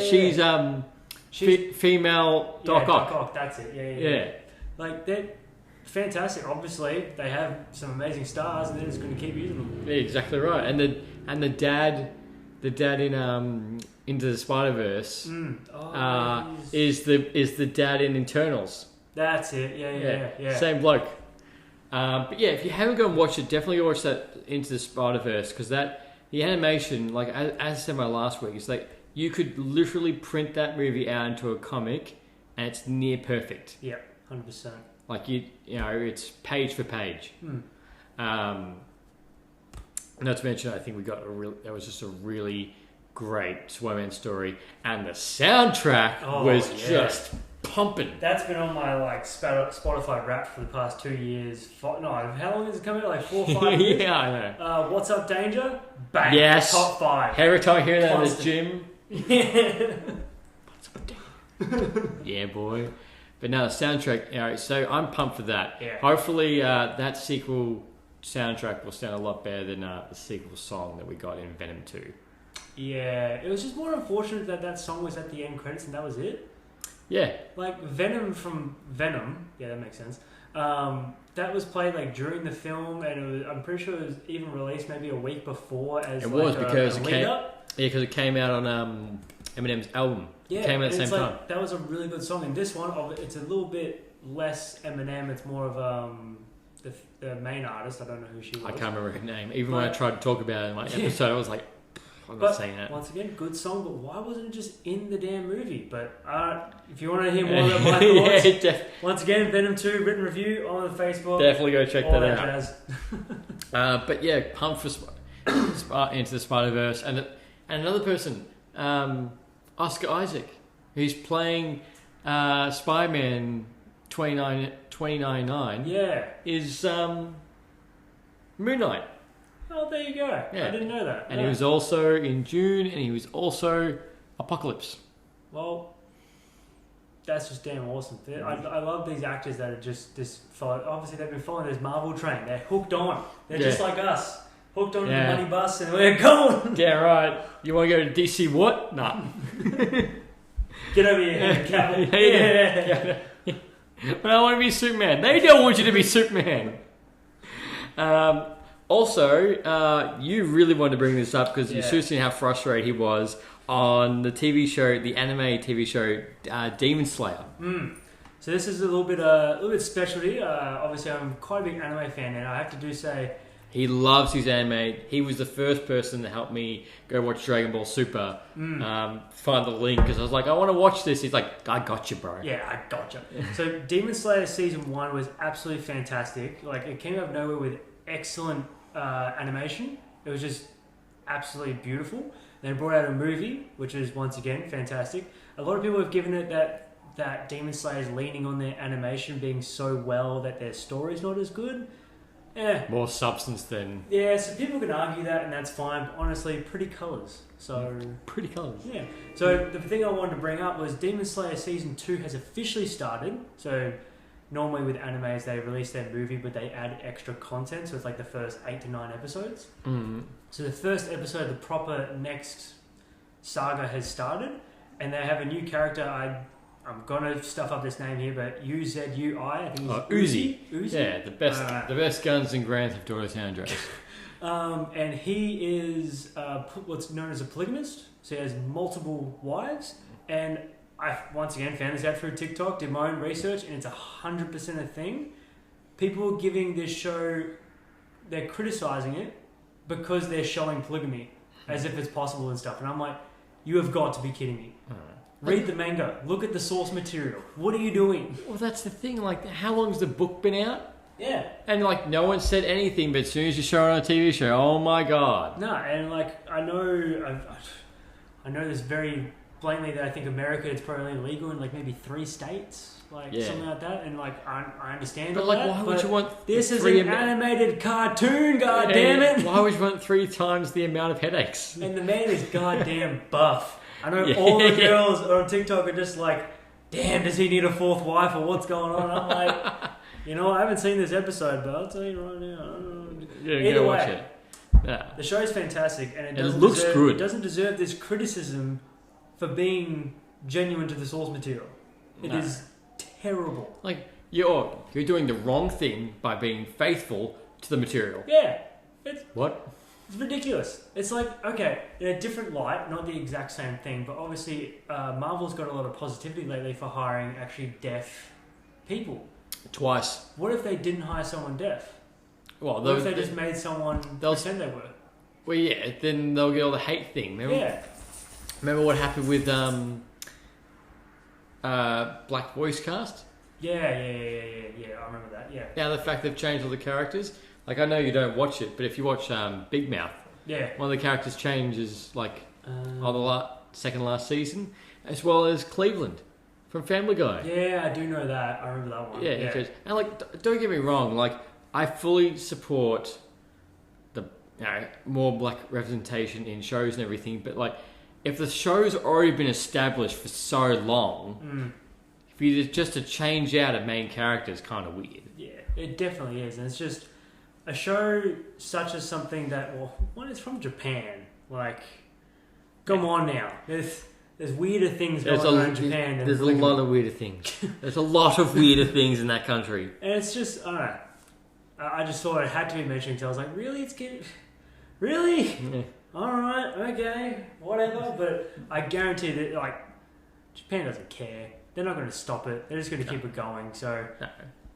She's female Doc Ock. Doc Ock, that's it. Yeah. They're fantastic. Obviously, they have some amazing stars, and they're just going to keep using them. Yeah, exactly right. And the dad in Into the Spider-Verse is the dad in Internals. That's it. Yeah. Same bloke. But yeah, if you haven't gone and watched it, definitely go watch that Into the Spider-Verse because the animation, as I said my last week, it's you could literally print that movie out into a comic, and it's near perfect. Yeah. 100%. It's page for page. Not to mention, I think we got that was just a really great Spider-Man story, and the soundtrack was just pumping. That's been on my Spotify Wrapped for the past 2 years. How long has it come out? 4 or 5 years. Yeah, I know. What's Up Danger? Bang. Yes. Top 5. Every time I hear that in the gym. Yeah. What's Up Danger? Yeah, boy. But no, the soundtrack, so I'm pumped for that. Yeah. Hopefully that sequel soundtrack will sound a lot better than the sequel song that we got in Venom 2. Yeah, it was just more unfortunate that song was at the end credits and that was it. Yeah. Venom from Venom, yeah, that makes sense. That was played during the film, and I'm pretty sure it was even released maybe a week before as because it came out on Eminem's album. Yeah, it came out at the same time. That was a really good song. And this one, it's a little bit less Eminem. It's more of the main artist. I don't know who she was. I can't remember her name. Even when I tried to talk about it in my episode, I was like, I'm not saying that. Once again, good song, but why wasn't it just in the damn movie? But if you want to hear more about my thoughts, once again, Venom 2 written review on the Facebook. Definitely go check that out. Jazz. But yeah, pumped for Into the Spider-Verse. And another person, Oscar Isaac, who's playing Spider-Man 2099. Yeah. Is Moon Knight. Oh, there you go. Yeah. I didn't know that. And he was also in June, and he was also Apocalypse. Well, that's just damn awesome. I love these actors that are just follow. Obviously, they've been following this Marvel train. They're hooked on. They're just like us. Hooked on the money bus, and we're going. Yeah, right. You want to go to DC what? Nah. Get over here, Cavill. Yeah. But I want to be Superman. They don't want you to be Superman. Also, you really wanted to bring this up because you should have seen how frustrated he was on the TV show, the anime TV show, Demon Slayer. So this is a little bit specialty. Obviously, I'm quite a big anime fan, and I have to say, He loves his anime. He was the first person to help me go watch Dragon Ball Super. Find the link because I was like, I want to watch this. He's like, I got you, bro. Yeah, I gotcha. So Demon Slayer Season 1 was absolutely fantastic. Like, it came out of nowhere with excellent animation. It was just absolutely beautiful. They brought out a movie, which is, once again, fantastic. A lot of people have given it that Demon Slayer is leaning on their animation being so well that their story's not as good. Yeah. More substance than... Yeah, so people can argue that, and that's fine. But honestly, pretty colours. So... Pretty colours. Yeah. So the thing I wanted to bring up was Demon Slayer Season 2 has officially started. So normally with animes, they release their movie, but they add extra content. So it's like the first 8 to 9 episodes. Mm-hmm. So the first episode, the proper next saga has started. And they have a new character. I'm gonna stuff up this name here, but Uzui. I think he's Uzi. Yeah, the best guns in Grand Theft Auto San Andreas. And he is what's known as a polygamist. So he has multiple wives. And I once again found this out through TikTok. Did my own research, and it's 100% a thing. People are giving this show, they're criticizing it because they're showing polygamy as if it's possible and stuff. And I'm like, you have got to be kidding me. Read the manga. Look at the source material. What are you doing? Well, that's the thing. Like, how long's the book been out? Yeah. And, like, no one said anything, but as soon as you show it on a TV show, oh, my God. No, and, like, I know this very blatantly that I think America, it's probably illegal in, like, maybe 3 states. Like, something like that. And, like, I understand but, all like, that. why would you want... This is an animated cartoon, goddammit! Why would you want 3 times the amount of headaches? And the man is goddamn buff. I know all the girls on TikTok are just like, damn, does he need a 4th wife or what's going on? I'm like, you know, I haven't seen this episode, but I'll tell you right now. Either watch it. Yeah. The show's fantastic, and it looks good. It doesn't deserve this criticism for being genuine to the source material. It is terrible. Like, you're doing the wrong thing by being faithful to the material. Yeah. What? It's ridiculous. It's like, okay, in a different light, not the exact same thing, but obviously Marvel's got a lot of positivity lately for hiring actually deaf people. Twice. What if they didn't hire someone deaf? Well, what if they just made someone pretend they were? Well, yeah, then they'll get all the hate thing. Remember what happened with Black Voice Cast? Yeah, I remember that, yeah. Now the fact they've changed all the characters... Like, I know you don't watch it, but if you watch Big Mouth, one of the characters changes, like, on the second last season, as well as Cleveland from Family Guy. Yeah, I do know that. I remember that one. Yeah. And, like, don't get me wrong, like, I fully support the more black representation in shows and everything, but, like, if the show's already been established for so long, for you just to change out a main character is kind of weird. Yeah, it definitely is, and it's just... A show such as something that, it's from Japan. Like, come on now. There's weirder things going on in Japan. There's a lot of weirder things. There's a lot of weirder things in that country. And it's just, I don't know. I just thought it had to be mentioned because I was like, really? It's getting... Really? Yeah. Alright, okay, whatever. But I guarantee that, like, Japan doesn't care. They're not going to stop it. They're just going to keep it going. So... No.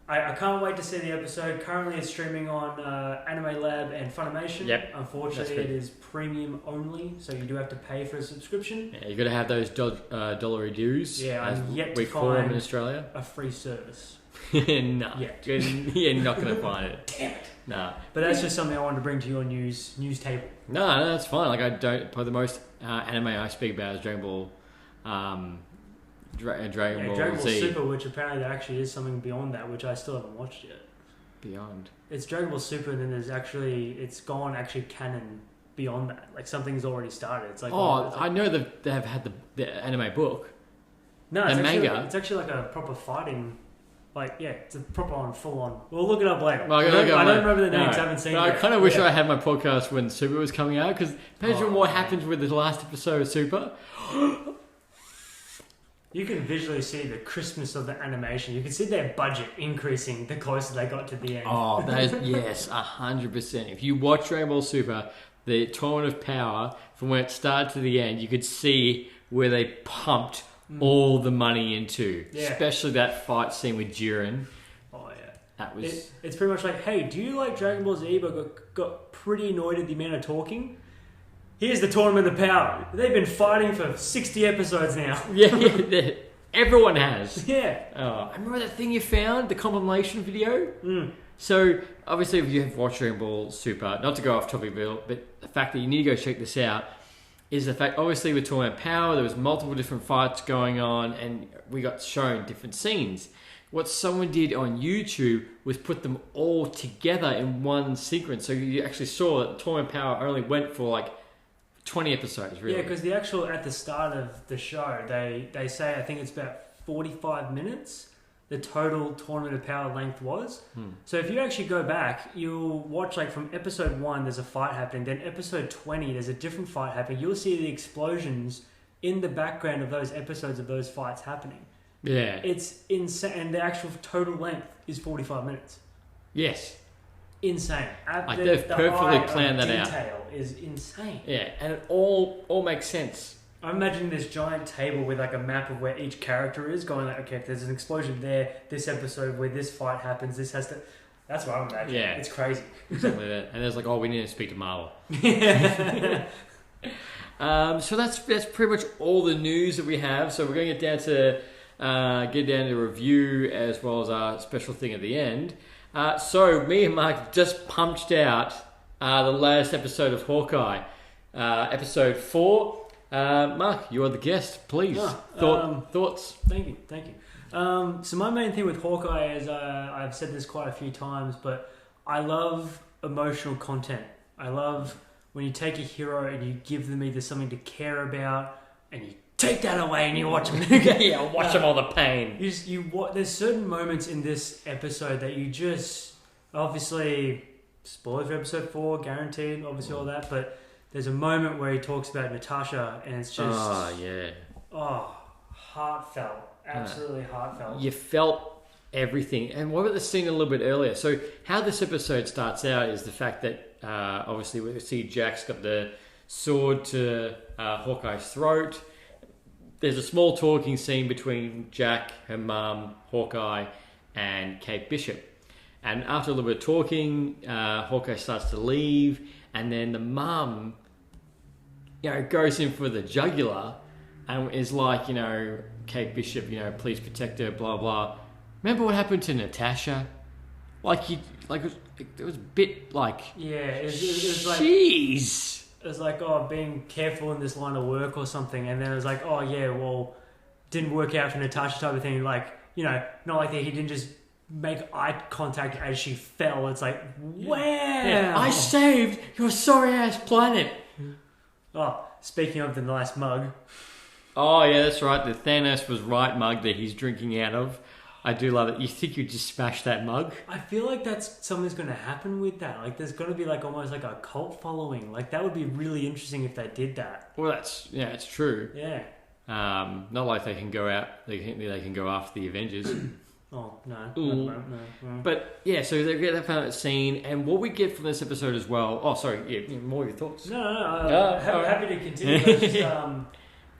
I can't wait to see the episode. Currently it's streaming on Anime Lab and Funimation. Yep. Unfortunately, it is premium only, so you do have to pay for a subscription. Yeah, you got to have those dollary dues. Yeah, I'm yet we to call them find in Australia. a free service. No. You're not going to find it. Damn it. No. But that's just something I wanted to bring to your news table. No, that's fine. Like, I don't... Probably the most anime I speak about is Dragon Ball... Dragon Ball Z. Super, which apparently there actually is something beyond that, which I still haven't watched yet. Beyond? It's Dragon Ball Super, and then there's actually... It's gone actually canon beyond that. Like, something's already started. It's like... I know they have had the anime book. No, it's manga. It's actually like a proper fighting... Like, yeah, it's a proper on, full on. We'll look it up later. Well, I don't remember the names, I haven't seen it. I kind of wish I had my podcast when Super was coming out, because imagine what happens with the last episode of Super. You can visually see the crispness of the animation. You can see their budget increasing the closer they got to the end. Oh, yes, 100%. If you watch Dragon Ball Super, the Tournament of Power, from when it started to the end, you could see where they pumped all the money into. Yeah. Especially that fight scene with Jiren. Oh, That was... It's pretty much like, hey, do you like Dragon Ball Z but got pretty annoyed at the amount of talking? Here's the Tournament of Power. They've been fighting for 60 episodes now. yeah. Everyone has. Yeah. I remember that thing you found, the compilation video? So, obviously, if you have watched Dragon Ball Super, not to go off topic, but the fact that you need to go check this out is the fact, obviously, we're talking about power, there was multiple different fights going on, and we got shown different scenes. What someone did on YouTube was put them all together in one sequence. So you actually saw that Tournament of Power only went for like 20 episodes, really. Yeah, because at the start of the show, they say, I think it's about 45 minutes, the total Tournament of Power length was. So if you actually go back, you'll watch like from episode 1, there's a fight happening. Then episode 20, there's a different fight happening. You'll see the explosions in the background of those episodes of those fights happening. Yeah. It's insane. And the actual total length is 45 minutes. Yes. Insane. Like they've perfectly planned that out. Detail is insane. Yeah, and it all makes sense. I imagine this giant table with like a map of where each character is, going like, okay, if there's an explosion there, this episode where this fight happens, this has to... That's what I'm imagining. Yeah. It's crazy. Exactly that. And there's like, we need to speak to Marvel. So that's pretty much all the news that we have. So we're going to get down to review as well as our special thing at the end. So me and Mark just punched out the latest episode of Hawkeye, episode 4. Mark, you are the guest. Please, thoughts. Thank you. So my main thing with Hawkeye is I've said this quite a few times, but I love emotional content. I love when you take a hero and you give them either something to care about, and you take that away and you watch them. Watch them all the pain. There's certain moments in this episode that you just, obviously, spoilers for episode 4, guaranteed, obviously all that, but there's a moment where he talks about Natasha and it's just... heartfelt. Absolutely heartfelt. You felt everything. And what about the scene a little bit earlier? So how this episode starts out is the fact that obviously we see Jack's got the sword to Hawkeye's throat. There's a small talking scene between Jack, her mum, Hawkeye, and Kate Bishop. And after a little bit of talking, Hawkeye starts to leave, and then the mum, goes in for the jugular and is like, Kate Bishop, please protect her, blah blah. Remember what happened to Natasha? It was a bit like, it was like, jeez. It was like, being careful in this line of work or something, and then it was like, didn't work out for Natasha type of thing. Like, not like that. He didn't just make eye contact as she fell. It's like, wow. Yeah. I saved your sorry ass planet. Oh, speaking of the nice mug. Oh yeah, that's right. The Thanos was right mug that he's drinking out of. I do love it. You think you just smash that mug? I feel like something's going to happen with that. Like, there's going to be like almost like a cult following. Like, that would be really interesting if they did that. Well, it's true. Yeah. Not like they can go out. They can go after the Avengers. Oh no. No. But yeah, so they get that scene, and what we get from this episode as well. Oh, sorry. Yeah, more of your thoughts. No. Happy to continue.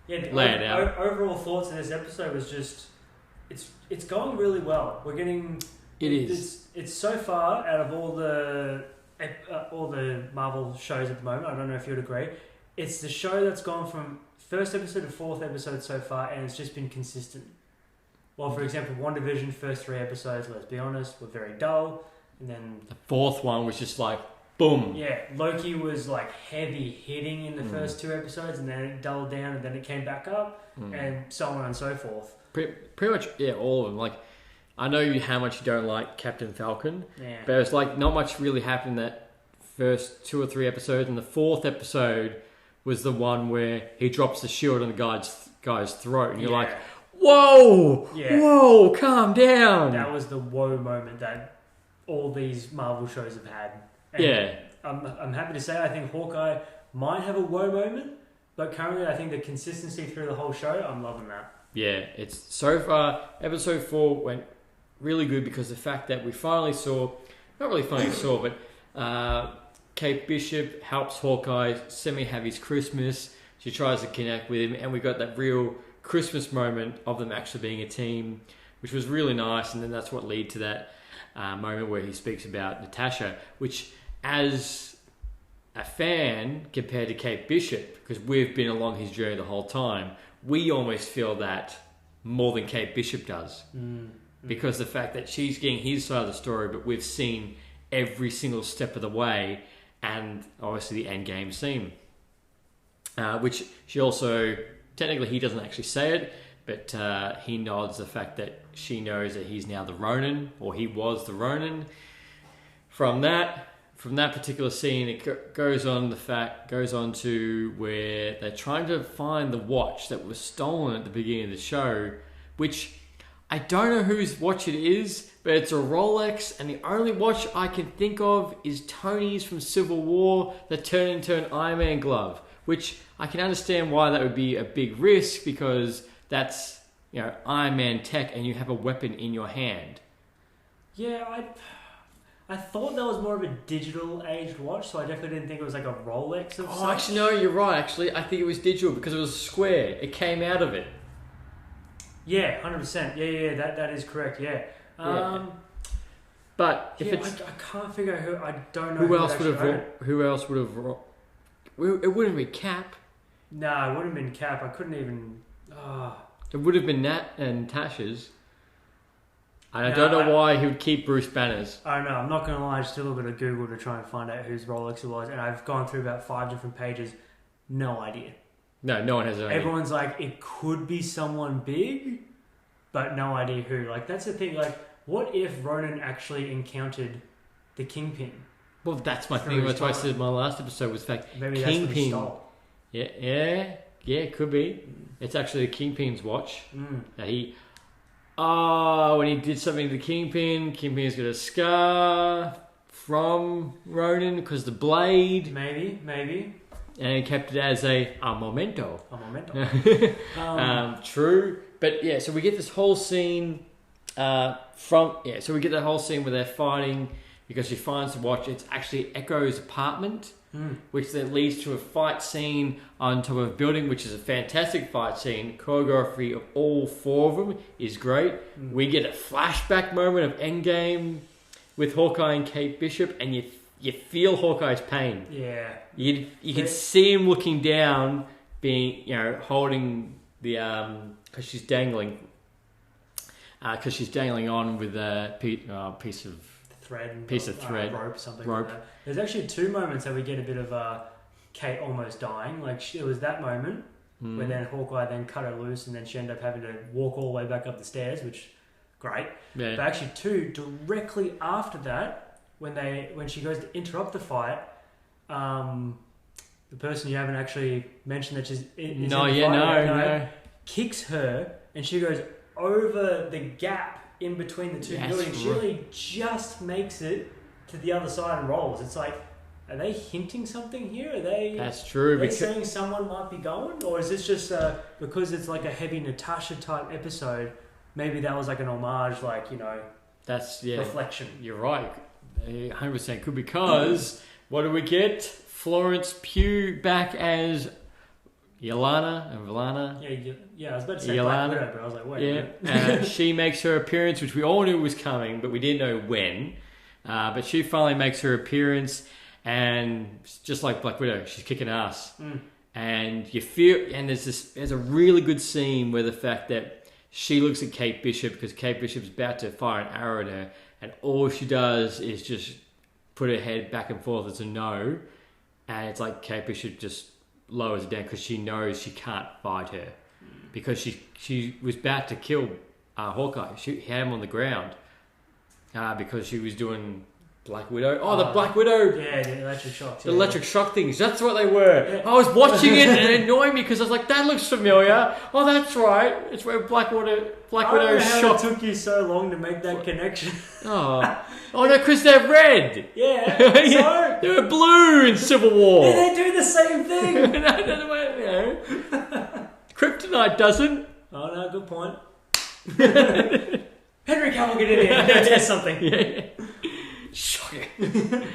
Lay it out. Overall thoughts in this episode was just, it's going really well. We're getting. It's so far out of all the Marvel shows at the moment. I don't know if you'd agree. It's the show that's gone from first episode to fourth episode so far, and it's just been consistent. Well, for example, WandaVision, first 3 episodes, let's be honest, were very dull. And then the 4th one was just like, boom. Yeah, Loki was like heavy hitting in the first 2 episodes, and then it dulled down, and then it came back up, and so on and so forth. Pretty much, all of them. Like, I know how much you don't like Captain Falcon, but it's like not much really happened in that first 2 or 3 episodes, and the 4th episode was the one where he drops the shield on the guy's throat, and you're like, whoa! Yeah. Whoa, calm down! That was the whoa moment that all these Marvel shows have had. And I'm happy to say I think Hawkeye might have a whoa moment, but currently I think the consistency through the whole show, I'm loving that. Yeah, it's so far, episode 4 went really good because the fact that we finally saw, not really finally saw, but Kate Bishop helps Hawkeye semi-have his Christmas. She tries to connect with him, and we got that real Christmas moment of them actually being a team, which was really nice, and then that's what led to that moment where he speaks about Natasha, which as a fan compared to Kate Bishop, because we've been along his journey the whole time, we almost feel that more than Kate Bishop does. Because the fact that she's getting his side of the story, but we've seen every single step of the way, and obviously the end game scene. Which she also, technically he doesn't actually say it, but he nods the fact that she knows that he's now the Ronin, or he was the Ronin. From that particular scene, it goes on to where they're trying to find the watch that was stolen at the beginning of the show, which I don't know whose watch it is, but it's a Rolex, and the only watch I can think of is Tony's from Civil War that turned into an Iron Man glove, which I can understand why that would be a big risk, because that's, Iron Man tech and you have a weapon in your hand. Yeah, I thought that was more of a digital aged watch, so I definitely didn't think it was like a Rolex of such. Actually, no, you're right. Actually, I think it was digital because it was square. It came out of it. Yeah, 100%. Yeah, that is correct. Yeah. But if I can't figure out who. I don't know who else would have. Who else would have? It wouldn't be Cap. No, it wouldn't have been Cap. I couldn't even. It would have been Nat and Tasha's. I don't know why he would keep Bruce Banner's. I don't know. I'm not going to lie. I just did a little bit of Google to try and find out whose Rolex it was, and I've gone through about 5 different pages. No idea. No one has an idea. Everyone's like, it could be someone big, but no idea who. Like, that's the thing. Like, what if Ronan actually encountered the Kingpin? Well, that's my thing. That's why I said in my last episode was the fact maybe Kingpin. That's what he stole. Yeah, it could be. It's actually the Kingpin's watch. That he. When he did something to the Kingpin's got a scar from Ronan because the blade. Maybe. And he kept it as a memento. True. But yeah, so we get this whole scene so we get that whole scene where they're fighting because she finds the watch. It's actually Echo's apartment, which then leads to a fight scene on top of a building, which is a fantastic fight scene. Choreography of all 4 of them is great. We get a flashback moment of Endgame with Hawkeye and Kate Bishop, and you feel Hawkeye's pain. Yeah. You can see him looking down, being, holding the, because she's dangling on with a piece of thread. Rope, something like that. There's actually 2 moments that we get a bit of Kate almost dying. Like, it was that moment where then Hawkeye then cut her loose, and then she ended up having to walk all the way back up the stairs, which, great. Yeah. But actually 2, directly after that, when she goes to interrupt the fight, the person you haven't actually mentioned that she's no, kicks her, and she goes over the gap in between the 2 buildings. She really just makes it to the other side and rolls. It's like, are they hinting something here? That's true. Are they saying someone might be going, or is this just because it's like a heavy Natasha type episode? Maybe that was like an homage, that's reflection. You're right. 100% could, because what do we get? Florence Pugh back as Yelena and Valana. Yeah, I was about to say Black Widow, but I was like, wait. Yeah, she makes her appearance, which we all knew was coming, but we didn't know when. But she finally makes her appearance, and just like Black Widow, she's kicking ass. And you feel, and there's a really good scene where the fact that she looks at Kate Bishop, because Kate Bishop's about to fire an arrow at her, and all she does is just put her head back and forth as a no. And it's like Kate Bishop just lowers it down because she knows she can't fight her. Because she was about to kill Hawkeye. She had him on the ground because she was doing Black Widow. The Black Widow. Yeah, the electric shocks. The electric shock things. That's what they were. Yeah. I was watching it and it annoyed me because I was like, that looks familiar. Oh, that's right. It's where Black Widow shocked. It took you so long to make that connection. Oh no, because they're red. Yeah. So? They were blue in Civil War. Yeah, they do the same thing. Kryptonite doesn't. Oh no, good point. Henry Cavill, get in here. I'm going to test something. Yeah. Shocking.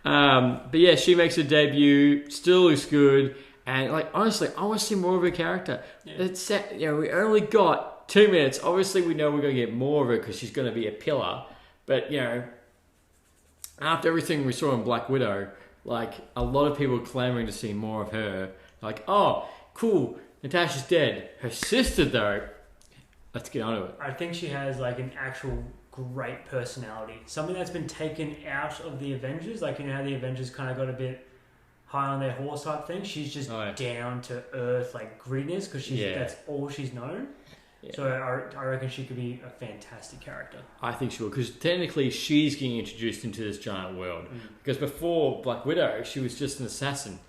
But yeah, she makes her debut. Still looks good. And honestly, I want to see more of her character. Yeah. We only got 2 minutes. Obviously, we know we're going to get more of her because she's going to be a pillar. But, after everything we saw in Black Widow, like, a lot of people clamoring to see more of her. Like, oh, cool, Natasha's dead. Her sister, though, let's get on to it. I think she has, like, an actual great personality. Something that's been taken out of the Avengers. Like, you know how the Avengers kind of got a bit high on their horse type thing? She's just down to earth, like, grittiness, because that's all she's known. Yeah. So I reckon she could be a fantastic character. I think she will, because technically she's getting introduced into this giant world. Because before Black Widow, she was just an assassin.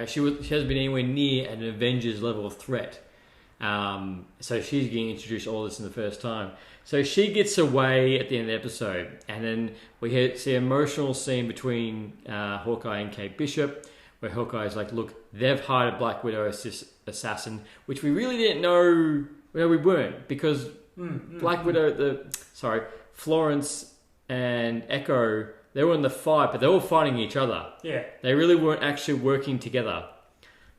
She hasn't been anywhere near an Avengers level of threat. So she's getting introduced all this in the first time. So she gets away at the end of the episode, and then we see an emotional scene between Hawkeye and Kate Bishop, where Hawkeye's like, look, they've hired a Black Widow assassin, which we really didn't know. Well, we weren't, because Black Widow, Florence and Echo, they were in the fight, but they were fighting each other. Yeah. They really weren't actually working together.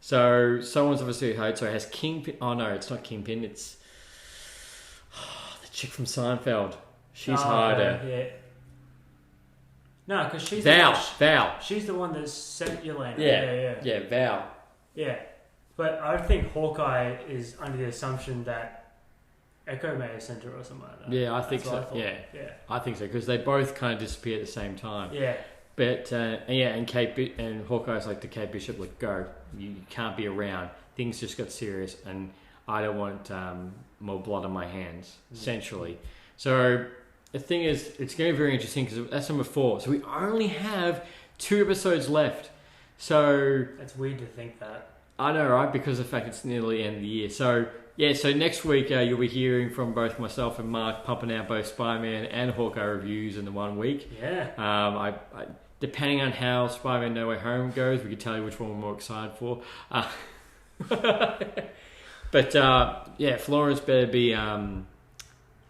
So someone's obviously hired. So it has Kingpin. Oh no, it's not Kingpin. It's the chick from Seinfeld. She's hired her. Yeah. No, because she's Val. She's the one that sent Yelena. Yeah, Val. Yeah. But I think Hawkeye is under the assumption that Echo may have sent her or something like that. Yeah, I think so. I think so, because they both kind of disappear at the same time. Yeah. But and Hawkeye's like to Kate Bishop, like, go. You can't be around. Things just got serious, and I don't want more blood on my hands. Essentially. So the thing is, it's going to be very interesting, because that's number 4. So we only have 2 episodes left. So it's weird to think that. I know, right? Because of the fact it's nearly the end of the year. So, so next week you'll be hearing from both myself and Mark pumping out both Spider-Man and Hawkeye reviews in the 1 week. Yeah. I depending on how Spider-Man No Way Home goes, we can tell you which one we're more excited for. But, Florence better be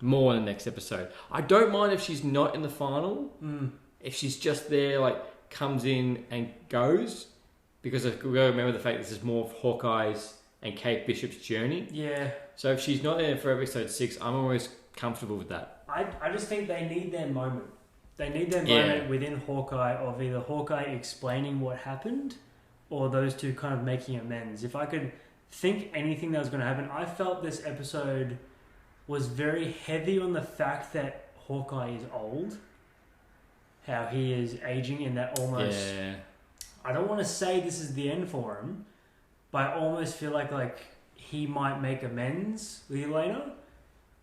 more in the next episode. I don't mind if she's not in the final. If she's just there, like, comes in and goes. Because we've got to remember the fact this is more of Hawkeye's and Kate Bishop's journey. Yeah. So if she's not there for episode 6, I'm always comfortable with that. I just think they need their moment. They need their moment within Hawkeye of either Hawkeye explaining what happened or those two kind of making amends. If I could think anything that was going to happen, I felt this episode was very heavy on the fact that Hawkeye is old. How he is aging in that almost... Yeah. I don't want to say this is the end for him, but I almost feel like he might make amends with Yelena,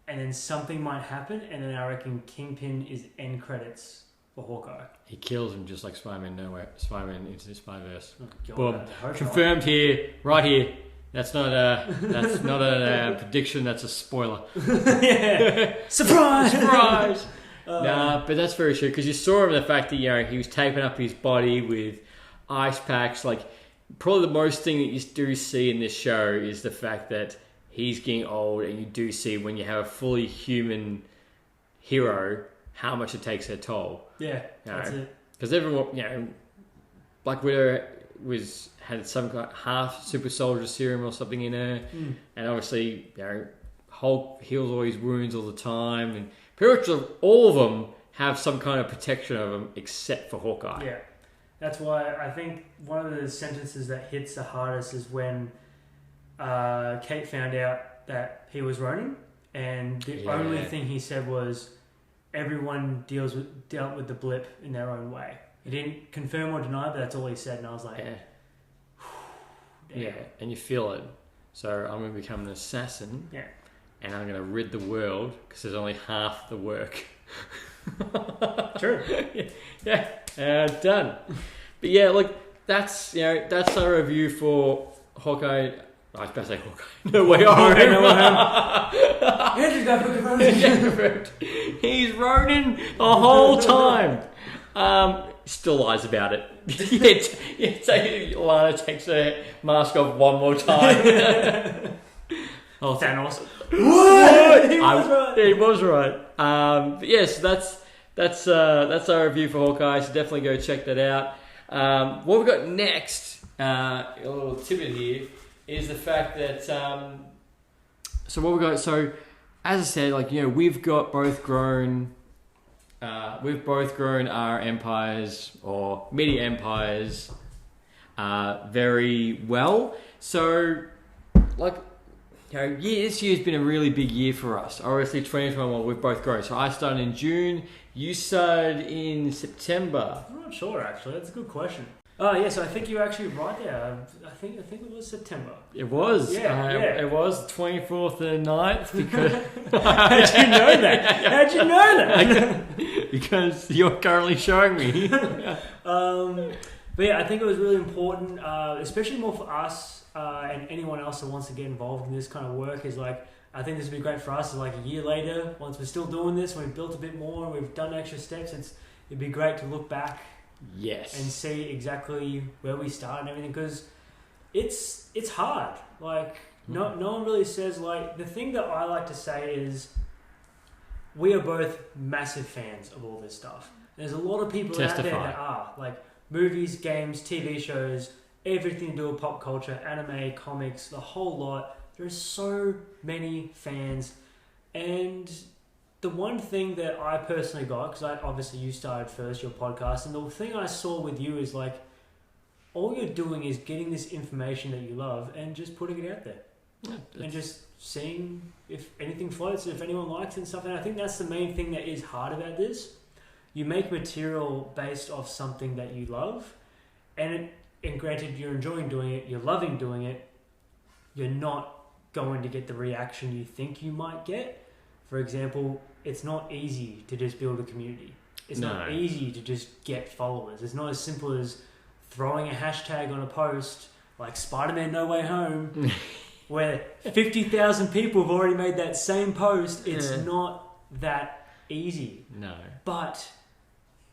and then something might happen, and then I reckon Kingpin is end credits for Hawkeye. He kills him just like Spider-Man Into the Spider-Verse. Oh, boom. Confirmed here, right here. That's not a prediction. That's a spoiler. Yeah. Surprise! Surprise! Nah, but that's very true, because you saw him in the fact that he was taping up his body with ice packs. Like, probably the most thing that you do see in this show is the fact that he's getting old, and you do see when you have a fully human hero how much it takes a toll. Yeah, that's it. Because everyone, Black Widow had some kind of half super soldier serum or something in her, and obviously, Hulk heals all his wounds all the time, and pretty much all of them have some kind of protection of them except for Hawkeye. Yeah. That's why I think one of the sentences that hits the hardest is when Kate found out that he was Ronin, and the only thing he said was, everyone dealt with the blip in their own way. He didn't confirm or deny, but that's all he said, and I was like... Yeah, and you feel it. So I'm going to become an assassin, and I'm going to rid the world, because there's only half the work. True. Done. But look, that's our review for Hawkeye. I was about to say Hawkeye. No Way Home. He's Ronin the whole time. Still lies about it. Lana takes her mask off one more time. Thanos. What? He was right. But yes, that's our review for Hawkeye. So definitely go check that out. What we've got next, a little tidbit here, is the fact that so what we got. So as I said, we've got both grown we've both grown our empires or media empires very well. So, like, this year's been a really big year for us. Obviously, 2021, we've both grown. So I started in June. You started in September. I'm not sure, actually. That's a good question. Yeah, so I think you're actually right there. I think it was September. It was. Yeah. It was 24th and 9th because... How'd you know that? How'd you know that? Because you're currently showing me. But yeah, I think it was really important, especially more for us and anyone else that wants to get involved in this kind of work is like, I think this would be great for us. Is like a year later, once we're still doing this, we've built a bit more and we've done extra steps, it'd be great to look back. Yes. And see exactly where we start and everything, because it's hard. Like no one really says, like, the thing that I like to say is we are both massive fans of all this stuff. There's a lot of people out there that are like movies, games, TV shows, everything to do with pop culture, anime, comics, the whole lot. There's so many fans, and the one thing that I personally got, because obviously you started first, your podcast, and the thing I saw with you is like, all you're doing is getting this information that you love and just putting it out there. Yeah, and just seeing if anything floats, if anyone likes it and stuff. And I think that's the main thing that is hard about this. You make material based off something that you love, and granted, you're enjoying doing it, you're loving doing it, you're not going to get the reaction you think you might get. For example, it's not easy to just build a community. It's not easy to just get followers. It's not as simple as throwing a hashtag on a post like Spider-Man No Way Home where 50,000 people have already made that same post. It's not that easy. No. But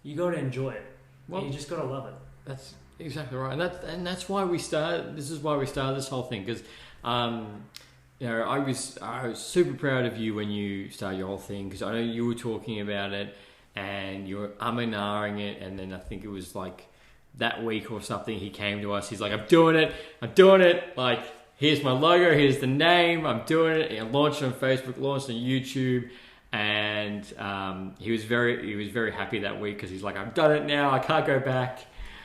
you got to enjoy it. Well, you just got to love it. That's exactly right. And that's why we started. This is why we started this whole thing, because I was super proud of you when you started your whole thing, because I know you were talking about it and you were and ahhing it, and then I think it was like that week or something he came to us. He's like, I'm doing it. Like, here's my logo, here's the name, I'm doing it. And I launched it on Facebook, launched on YouTube, and he was very happy that week because he's like, I've done it now, I can't go back.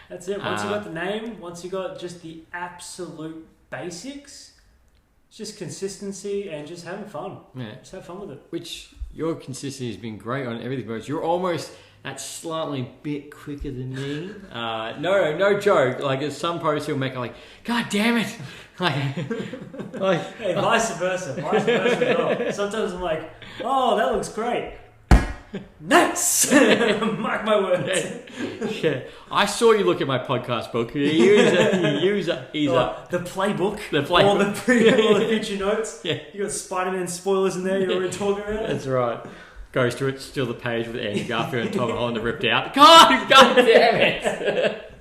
That's it. Once you got the name, once you got just the absolute basics, it's just consistency and just having fun. Yeah. Just have fun with it. Which your consistency has been great on everything, but you're almost that slightly bit quicker than me. No joke. Like, at some posts he'll make like, God damn it! Like hey, vice versa. As well. Sometimes I'm like, oh, that looks great. Nice! Mark my words. Yeah. I saw you look at my podcast book. You use the playbook. The playbook. All the future notes. Yeah. You got Spider-Man spoilers in there you're already talking about. That's right. Goes to it, still the page with Andrew Garfield and Tom Holland ripped out. God damn it!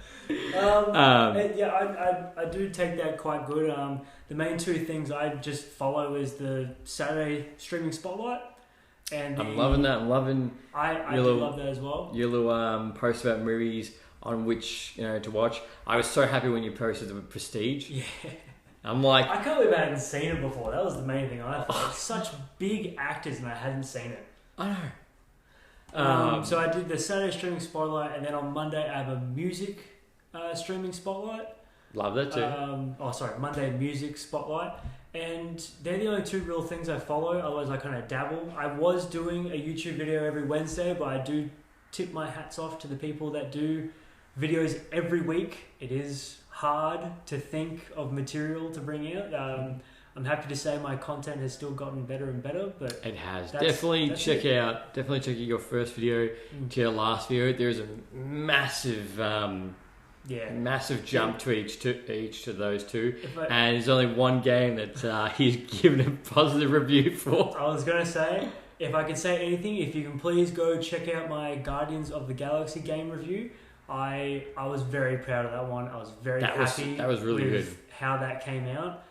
I do take that quite good. The main two things I just follow is the Saturday streaming spotlight. And I'm loving that. I'm loving. I do love that as well. Your little post about movies on which to watch. I was so happy when you posted the Prestige. Yeah. I'm like, I can't believe I hadn't seen it before. That was the main thing I thought. Such big actors and I hadn't seen it. I know. So I did the Saturday streaming spotlight, and then on Monday I have a music streaming spotlight. Love that too. Monday music spotlight. And they're the only two real things I follow. Otherwise, I kind of dabble. I was doing a YouTube video every Wednesday, but I do tip my hats off to the people that do videos every week. It is hard to think of material to bring out. I'm happy to say my content has still gotten better and better, but it has. Definitely check out your first video to your last video. There's a massive jump to each of those two, and there's only one game that he's given a positive review for. I was going to say, if I can say anything, if you can please go check out my Guardians of the Galaxy game review. I was very proud of that one. I was very happy. That was really good. How that came out.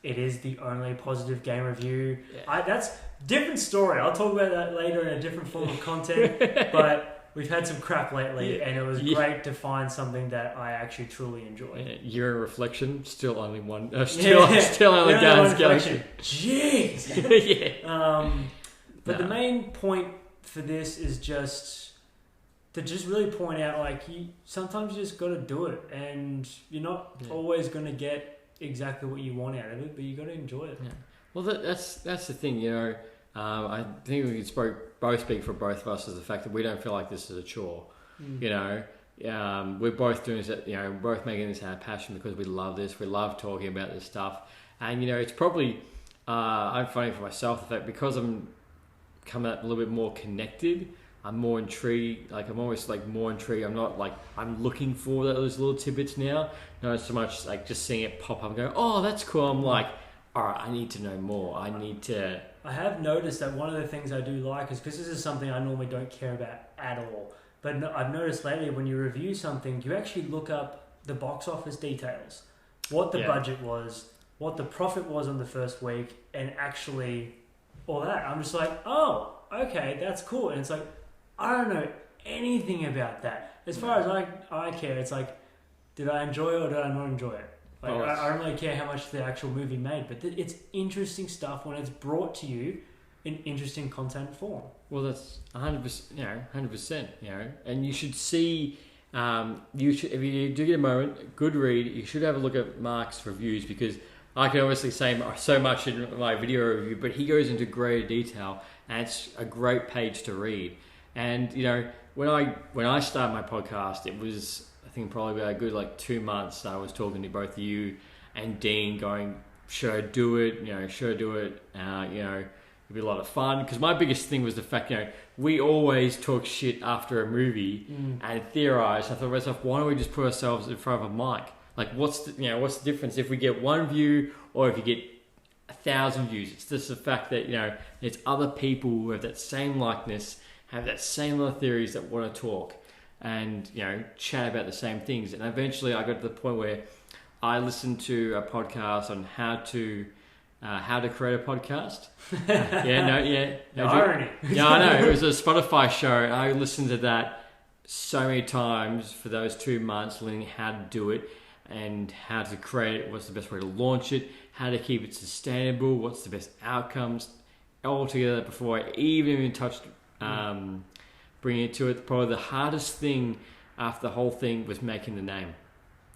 It is the only positive game review. Yeah. That's different story. I'll talk about that later in a different form of content. But we've had some crap lately, and it was great to find something that I actually truly enjoy. You're a reflection. Still only one. Still only Guardians Galaxy. Jeez. Yeah. The main point for this is just to just really point out, like, sometimes you just got to do it, and you're not always going to get exactly what you want out of it, but you got to enjoy it. Yeah. Well, that's the thing, you know. I think we can both speak for both of us is the fact that we don't feel like this is a chore. You know, we're both doing this. You know, we're both making this our passion because we love this. We love talking about this stuff, and you know, it's probably I'm finding for myself the fact because I'm coming out a little bit more connected. I'm more intrigued. Like I'm always like more intrigued. I'm not like I'm looking for those little tidbits now. Not so much like just seeing it pop up and go, oh, that's cool. I'm like, all right, I need to know more. I have noticed that one of the things I do like is because this is something I normally don't care about at all. But I've noticed lately when you review something, you actually look up the box office details, what the budget was, what the profit was on the first week, and actually all that. I'm just like, oh, okay, that's cool. And it's like, I don't know anything about that. As far as I care, it's like, did I enjoy it or did I not enjoy it? Like, I don't really care how much the actual movie made, but it's interesting stuff when it's brought to you in interesting content form. Well, that's 100%. You know, 100%. You know, and you should see. You should, if you do get a moment, good read. You should have a look at Mark's reviews because I can obviously say so much in my video review, but he goes into greater detail, and it's a great page to read. And you know, when I started my podcast, it was I think probably about a good like 2 months. I was talking to both you and Dean, going, "Should I do it? You know, should I do it? You know, it'd be a lot of fun." Because my biggest thing was the fact, you know, we always talk shit after a movie and theorize. I thought to myself, why don't we just put ourselves in front of a mic? Like, what's the difference if we get one view or if you get 1,000 views? It's just the fact that, you know, there's other people who have that same likeness, have that same little theories that want to talk and, you know, chat about the same things. And eventually I got to the point where I listened to a podcast on how to create a podcast. No irony. Yeah, I know. It was a Spotify show. And I listened to that so many times for those 2 months, learning how to do it and how to create it, what's the best way to launch it, how to keep it sustainable, what's the best outcomes, all together before I even touched bringing it to it. Probably the hardest thing after the whole thing was making the name.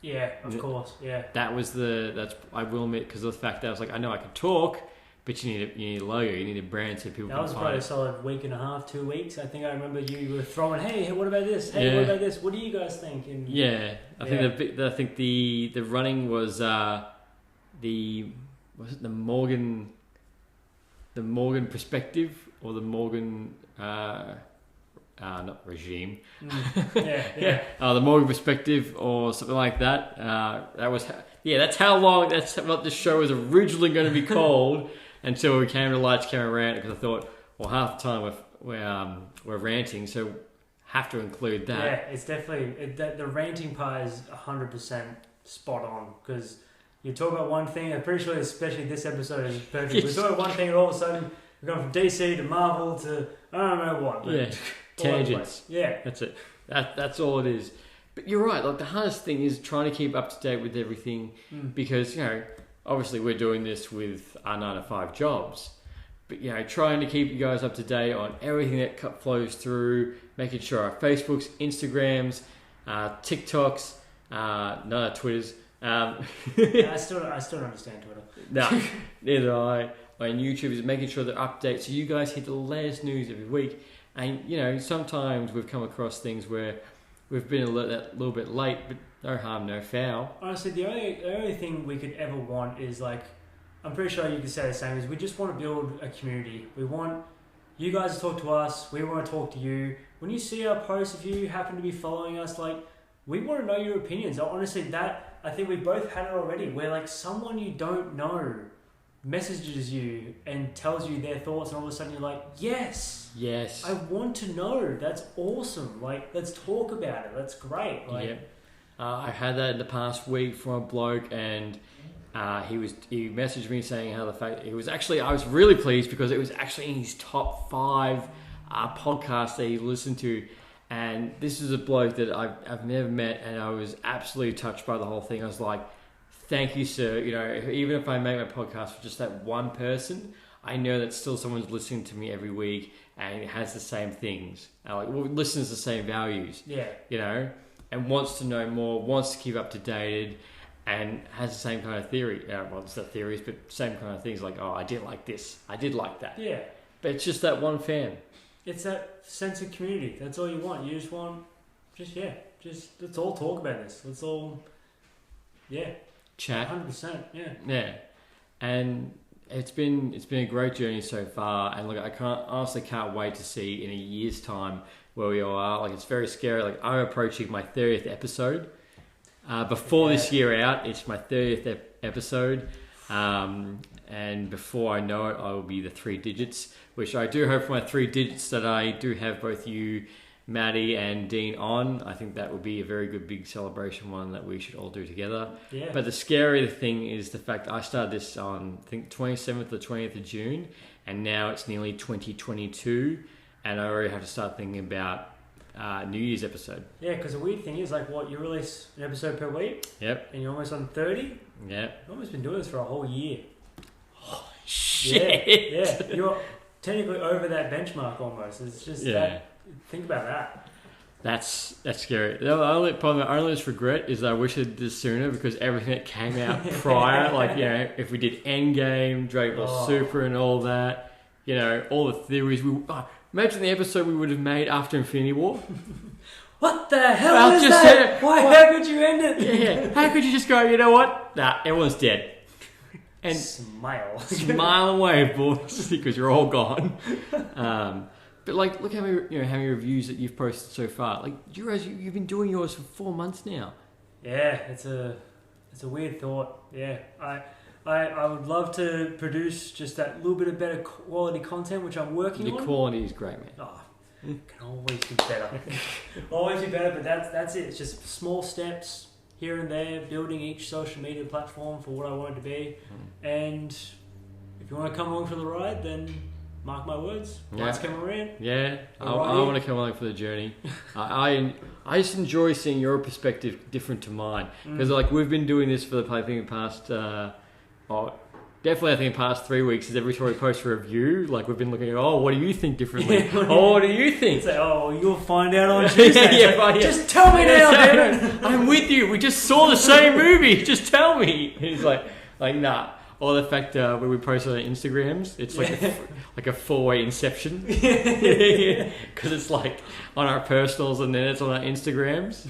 Yeah, of course, yeah. That's I will admit, because of the fact that I was like, I know I can talk, but you need a logo, you need a brand so people can find it. That was probably a solid week and a half, 2 weeks. I think I remember you were throwing, hey, what about this? Hey, what about this? What do you guys think? And I think the running was the Morgan perspective or the Morgan not regime. The Morgan perspective or something like that. That's how long. That's what this show was originally going to be called until we came to Lights Camera Rant, because I thought, well, half the time we're ranting, so have to include that. Yeah, it's definitely the ranting part is 100% spot on, because you talk about one thing. I'm pretty sure, especially this episode is perfect. Yes. We talk about one thing, and all of a sudden we're going from DC to Marvel to I don't know what. But tangents. Yeah, that's it. That's all it is. But you're right. Like, the hardest thing is trying to keep up to date with everything, because, you know, obviously we're doing this with our 9-to-5 jobs, but, you know, trying to keep you guys up to date on everything that flows through, making sure our Facebooks, Instagrams, TikToks, no Twitters. I still don't understand Twitter. No, neither do I. On YouTube is making sure they're updated, so you guys hit the latest news every week. And, you know, sometimes we've come across things where we've been a little bit late, but no harm, no foul. Honestly, the only thing we could ever want is, like, I'm pretty sure you could say the same, is we just want to build a community. We want you guys to talk to us. We want to talk to you. When you see our posts, if you happen to be following us, like, we want to know your opinions. Honestly, I think we both had it already, where, like, someone you don't know messages you and tells you their thoughts, and all of a sudden you're like, yes, I want to know. That's awesome. Like, let's talk about it. That's great. Like, I had that in the past week from a bloke, and he messaged me saying how the fact I was really pleased because it was actually in his top 5 podcasts that he listened to. And this is a bloke that I've never met, and I was absolutely touched by the whole thing. I was like, thank you, sir. You know, even if I make my podcast for just that one person, I know that still someone's listening to me every week and it has the same things, listens to the same values. Yeah. You know, and wants to know more, wants to keep up to date, and has the same kind of theory. Well, it's not theories, but same kind of things. Like, oh, I didn't like this, I did like that. Yeah. But it's just that one fan. It's that sense of community. That's all you want. You just want, let's all talk about this. Let's all, chat. 100%. Yeah. Yeah, and it's been a great journey so far. And look, I honestly can't wait to see in a year's time where we all are. Like, it's very scary. Like, I'm approaching my 30th episode. Before this year out, it's my 30th episode. And before I know it, I will be the 3 digits, which I do hope for my 3 digits that I do have both you, Maddie, and Dean on. I think that would be a very good big celebration one that we should all do together. Yeah. But the scary thing is the fact that I started this on, I think, 27th or 20th of June, and now it's nearly 2022, and I already have to start thinking about New Year's episode. Yeah, because the weird thing is, like, you release an episode per week? Yep. And you're almost on 30? Yep. You've almost been doing this for a whole year. Oh, shit. Yeah. You're technically over that benchmark almost. It's just that. Think about that. That's scary. The only regret is that I wish I did this sooner, because everything that came out prior, like, you know, if we did Endgame, Dragon Ball Super and all that, you know, all the theories. Imagine the episode we would have made after Infinity War. What the hell is that? How could you end it? Yeah. How could you just go, you know what? Nah, everyone's dead. And smile away, boys, because you're all gone. But like, look how many reviews that you've posted so far. Like, you realize you've been doing yours for 4 months now. Yeah, it's a weird thought. Yeah, I would love to produce just that little bit of better quality content, which I'm working on. The quality is great, man. Oh, can always be better. Always be better, but that's it. It's just small steps here and there, building each social media platform for what I want it to be. And if you want to come along for the ride, then mark my words. Lights, camera, rant. Yeah, I want to come along for the journey. I just enjoy seeing your perspective different to mine, because like, we've been doing this for the past definitely I think the past 3 weeks. Is every time we post a review, like, we've been looking at, what do you think differently? What do you think? Say, you'll find out on Tuesday. Just tell me now, damn it. I'm with you. We just saw the same movie. Just tell me. And he's like nah. Or the fact when we post on Instagrams, it's like a 4-way inception, because it's like on our personals and then it's on our Instagrams.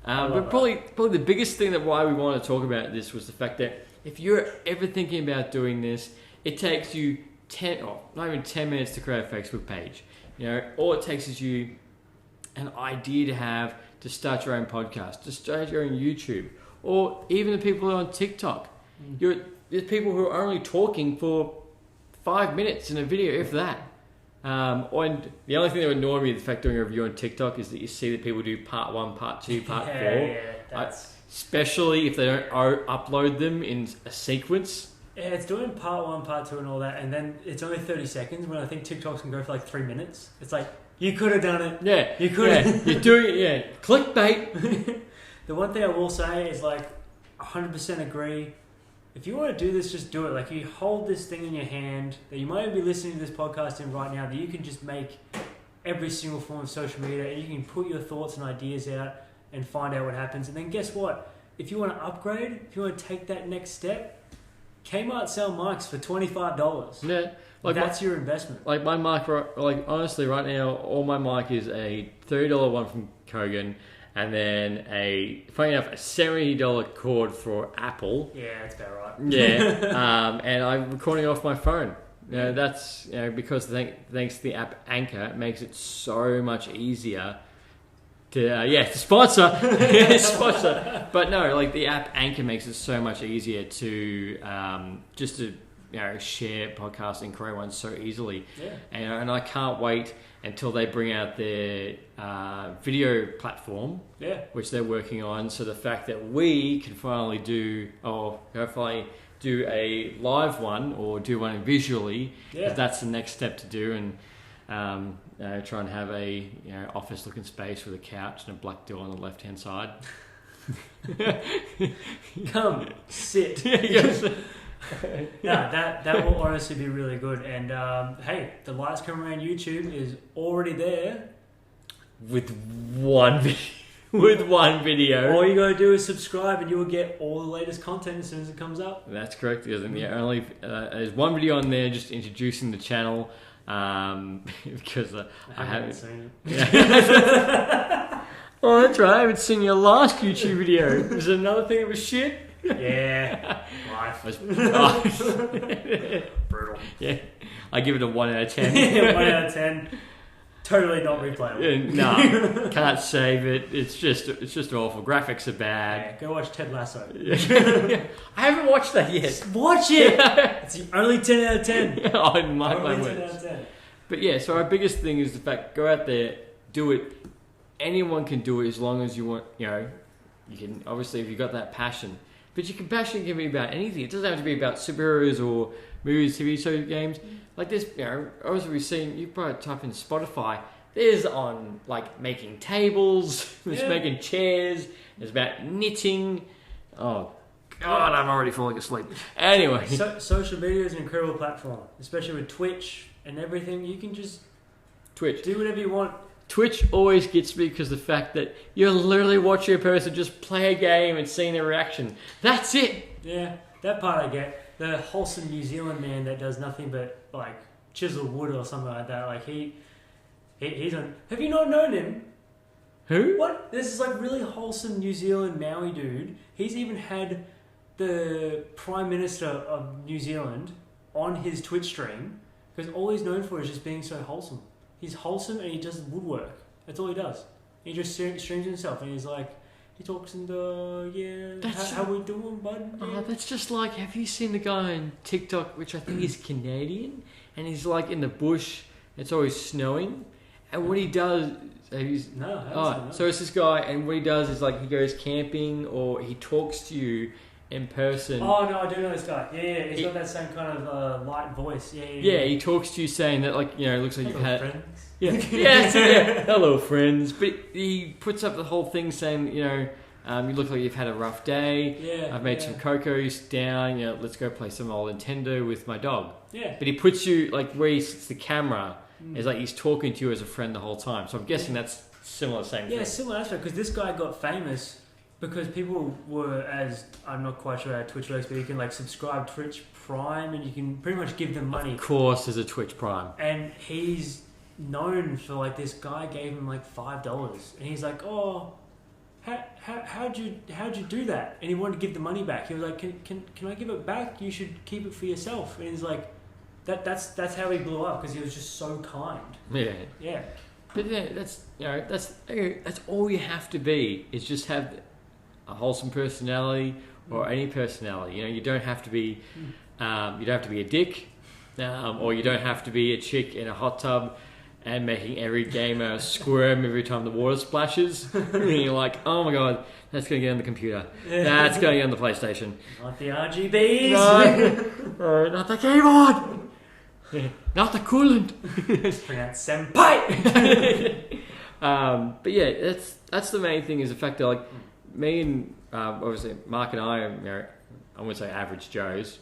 But probably the biggest thing that why we want to talk about this was the fact that if you're ever thinking about doing this, it takes you not even 10 minutes to create a Facebook page. You know, all it takes is you an idea to start your own podcast, to start your own YouTube, or even the people who are on TikTok. There's people who are only talking for 5 minutes in a video, if that. And the only thing that would annoy me, the fact doing a review on TikTok, is that you see that people do part 1, part 2, part 4. Yeah, especially if they don't upload them in a sequence. Yeah, it's doing part 1, part 2 and all that, and then it's only 30 seconds, when I think TikToks can go for like 3 minutes. It's like, you could have done it. Yeah. You could have. Yeah. You're doing it, clickbait. The one thing I will say is, like, 100% agree. If you want to do this, just do it. Like, you hold this thing in your hand that you might be listening to this podcast in right now, that you can just make every single form of social media, and you can put your thoughts and ideas out and find out what happens. And then guess what? If you want to upgrade, if you want to take that next step, Kmart sell mics for $25. Yeah. Like, that's your investment. Like, my mic, like, honestly, right now, all my mic is a $30 one from Kogan, and then funny enough, a $70 cord for Apple. Yeah, that's about right. Yeah. And I'm recording off my phone. That's because thanks to the app Anchor, it makes it so much easier to sponsor. Sponsor. But no, like, the app Anchor makes it so much easier to just to share podcasts and create ones so easily. Yeah. And I can't wait until they bring out their video platform, which they're working on. So the fact that we can finally do a live one, or do one visually, that's the next step to do. And try and have a office looking space with a couch and a black door on the left hand side. Come sit. that will honestly be really good. And hey, the Lights Camera Around YouTube is already there. With one video. All you gotta do is subscribe, and you will get all the latest content as soon as it comes up. That's correct. There's one video on there just introducing the channel. Because I haven't seen it. Yeah. Oh, that's right. I haven't seen your last YouTube video. Was it another thing that was shit? Yeah. Life. Brutal. Yeah. I give it a 1 out of 10. Yeah, 1 out of 10. Totally not replayable. No, can't save it. It's just awful. Graphics are bad. Yeah, go watch Ted Lasso. I haven't watched that yet. Watch it. It's the only 10 out of 10. I mark my Only 10 words. out of 10. But yeah, so our biggest thing is the fact: go out there, do it. Anyone can do it as long as you want. You know, you can obviously if you got that passion. But your passion can be about anything. It doesn't have to be about superheroes or movies, TV shows, games. Like this, you know, obviously we've seen, you probably type in Spotify, there's on, like, making tables, there's making chairs, there's about knitting. Oh, God, I'm already falling asleep. Anyway. Social media is an incredible platform, especially with Twitch and everything. You can just do whatever you want. Twitch always gets me because the fact that you're literally watching a person just play a game and seeing their reaction. That's it. Yeah, that part I get. The wholesome New Zealand man that does nothing but like chisel wood or something like that. Like he's on. Have you not known him? Who? What? This is like really wholesome New Zealand Maori dude. He's even had the Prime Minister of New Zealand on his Twitch stream because all he's known for is just being so wholesome. He's wholesome and he does woodwork. That's all he does. He just streams himself and he's like, he talks and how we doing, bud? Oh, that's just like, have you seen the guy on TikTok, which I think is Canadian, and he's like in the bush, it's always snowing, and what he does, so it's this guy, and what he does is like he goes camping or he talks to you in person. Oh no, I do know this guy. Yeah, he's got that same kind of light voice. Yeah, he talks to you saying that, like, you know, it looks like you've had friends. Yeah. Hello, friends. But he puts up the whole thing saying, you know, you look like you've had a rough day. Yeah, I've made some cocos down. You know, let's go play some old Nintendo with my dog. Yeah. But he puts you like where he sits the camera is like he's talking to you as a friend the whole time. So I'm guessing that's similar, same thing. Yeah, similar aspect because this guy got famous. Because people were, as I'm not quite sure how Twitch works, but you can like subscribe Twitch Prime and you can pretty much give them money. Of course, there's a Twitch Prime. And he's known for like this guy gave him like $5, and he's like, oh, how'd you do that? And he wanted to give the money back. He was like, can I give it back? You should keep it for yourself. And he's like, that's how he blew up because he was just so kind. Yeah. But yeah, that's all you have to be is just have a wholesome personality or any personality. You know, you don't have to be a dick, or you don't have to be a chick in a hot tub and making every gamer squirm every time the water splashes. And you're like, oh my god, that's going to get on the computer. That's going to get on the PlayStation. Not the RGBs. No, not the keyboard. Not the coolant. Pronounce senpai. But yeah, that's the main thing is the fact that like me and obviously Mark and I are, you know, I wouldn't say average Joes.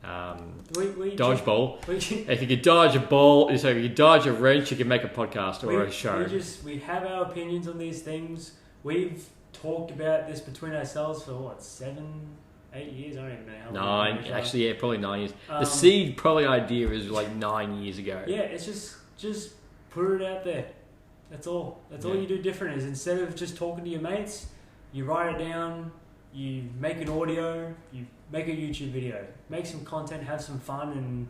Dodgeball. If you could dodge a ball, so if you could dodge a wrench, you can make a podcast or a show. We have our opinions on these things. We've talked about this between ourselves for what, 7, 8 years? I don't even know how long. 9, actually, yeah, probably 9 years. The seed probably idea is like 9 years ago. Yeah, it's just put it out there. That's all. That's all you do different is instead of just talking to your mates, you write it down, you make an audio, you make a YouTube video, make some content, have some fun, and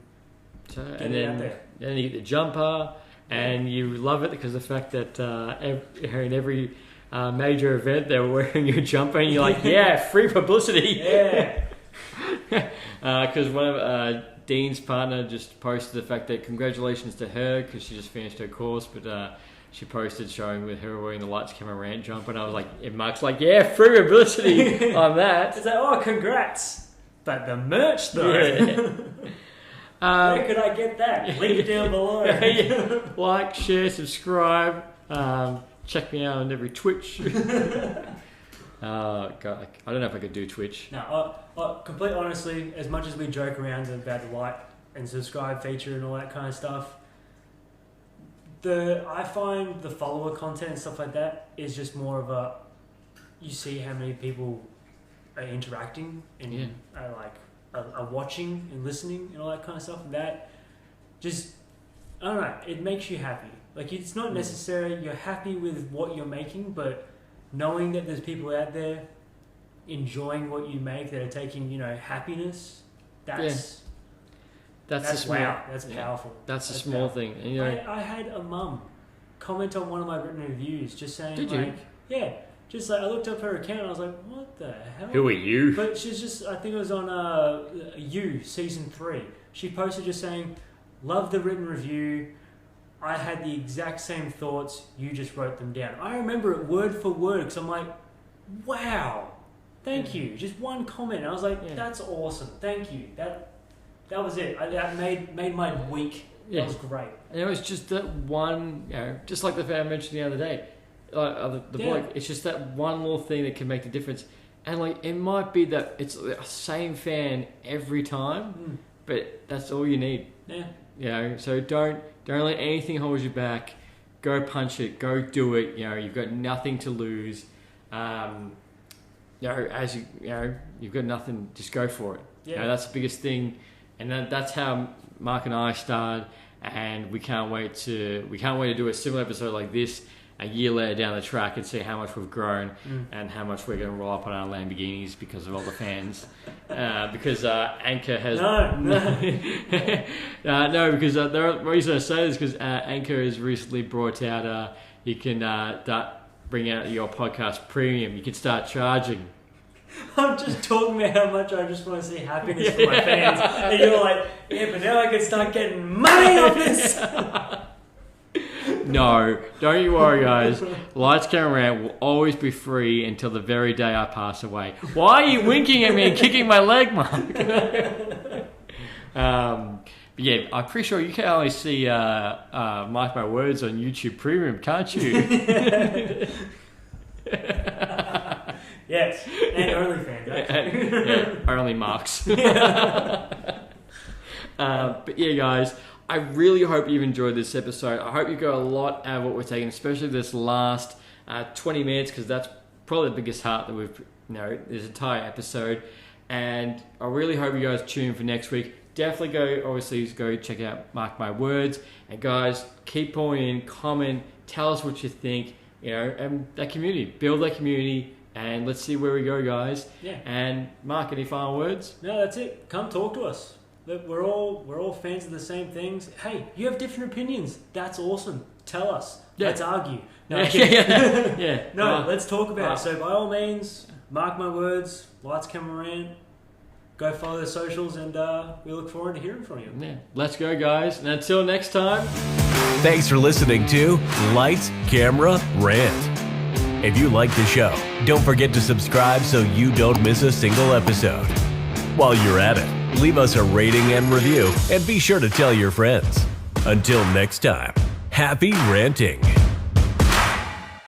get it out there. Then you get the jumper, and you love it because the fact that in every major event they were wearing your jumper, and you're like, yeah, free publicity. Yeah. Because one of Dean's partner just posted the fact that congratulations to her because she just finished her course, but she posted showing with her wearing the Lights Camera Rant jumper, and I was like, and Mark's like, yeah, free publicity on that. It's like, oh, congrats. But the merch though. Where could I get that? Link it down below. Like, share, subscribe. Check me out on every Twitch. God, I don't know if I could do Twitch. No, completely honestly, as much as we joke around about the like and subscribe feature and all that kind of stuff, I find the follower content and stuff like that is just more of a, you see how many people are interacting and are watching and listening and all that kind of stuff. That just, I don't know, it makes you happy. Like, it's not necessarily you're happy with what you're making, but knowing that there's people out there enjoying what you make that are taking, happiness, that's wow, that's powerful. That's a small thing. And, I had a mum comment on one of my written reviews just saying, did you? Yeah, just like, I looked up her account and I was like, what the hell? Who are you? But she's just, I think it was on You, Season 3. She posted just saying, love the written review. I had the exact same thoughts. You just wrote them down. I remember it word for word because I'm like, wow, thank you. Just one comment. And I was like, that's awesome. Thank you. That was it. That made my week. That was great. And it was just that one, just like the fan mentioned the other day, the bloke, it's just that one little thing that can make the difference. And like, it might be that it's the same fan every time, but that's all you need. Yeah. So don't let anything hold you back. Go punch it. Go do it. You've got nothing to lose. As you've got nothing. Just go for it. Yeah. That's the biggest thing, and that's how Mark and I started. And we can't wait to do a similar episode like this a year later down the track and see how much we've grown and how much we're going to roll up on our Lamborghinis because of all the fans. Because Anchor has... No, because the reason I say this is because Anchor has recently brought out... you can bring out your podcast premium. You can start charging. I'm just talking about how much I just want to see happiness for my fans. And you're like, yeah, but now I can start getting money off this. No, don't you worry, guys. Lights, Camera, Rant will always be free until the very day I pass away. Why are you winking at me and kicking my leg, Mark? But yeah, I'm pretty sure you can only see Mark My Words on YouTube Premium, can't you? Yes, and OnlyFans, actually. Yeah, only Marks. But yeah, guys, I really hope you've enjoyed this episode. I hope you got a lot out of what we're taking, especially this last 20 minutes, because that's probably the biggest heart that we've, this entire episode. And I really hope you guys tune in for next week. Definitely go check out Mark My Words. And guys, keep pouring in, comment, tell us what you think, and that community, build that community. And let's see where we go, guys. Yeah. And Mark, any final words? No, that's it. Come talk to us. We're all fans of the same things. Hey, you have different opinions. That's awesome. Tell us. Yeah. Let's argue. No, Yeah. No, let's talk about it. So by all means, Mark My Words, Lights, Camera, Rant. Go follow the socials, and we look forward to hearing from you. Yeah. Let's go, guys. And until next time. Thanks for listening to Lights, Camera, Rant. If you like the show, don't forget to subscribe so you don't miss a single episode. While you're at it, leave us a rating and review, and be sure to tell your friends. Until next time, happy ranting.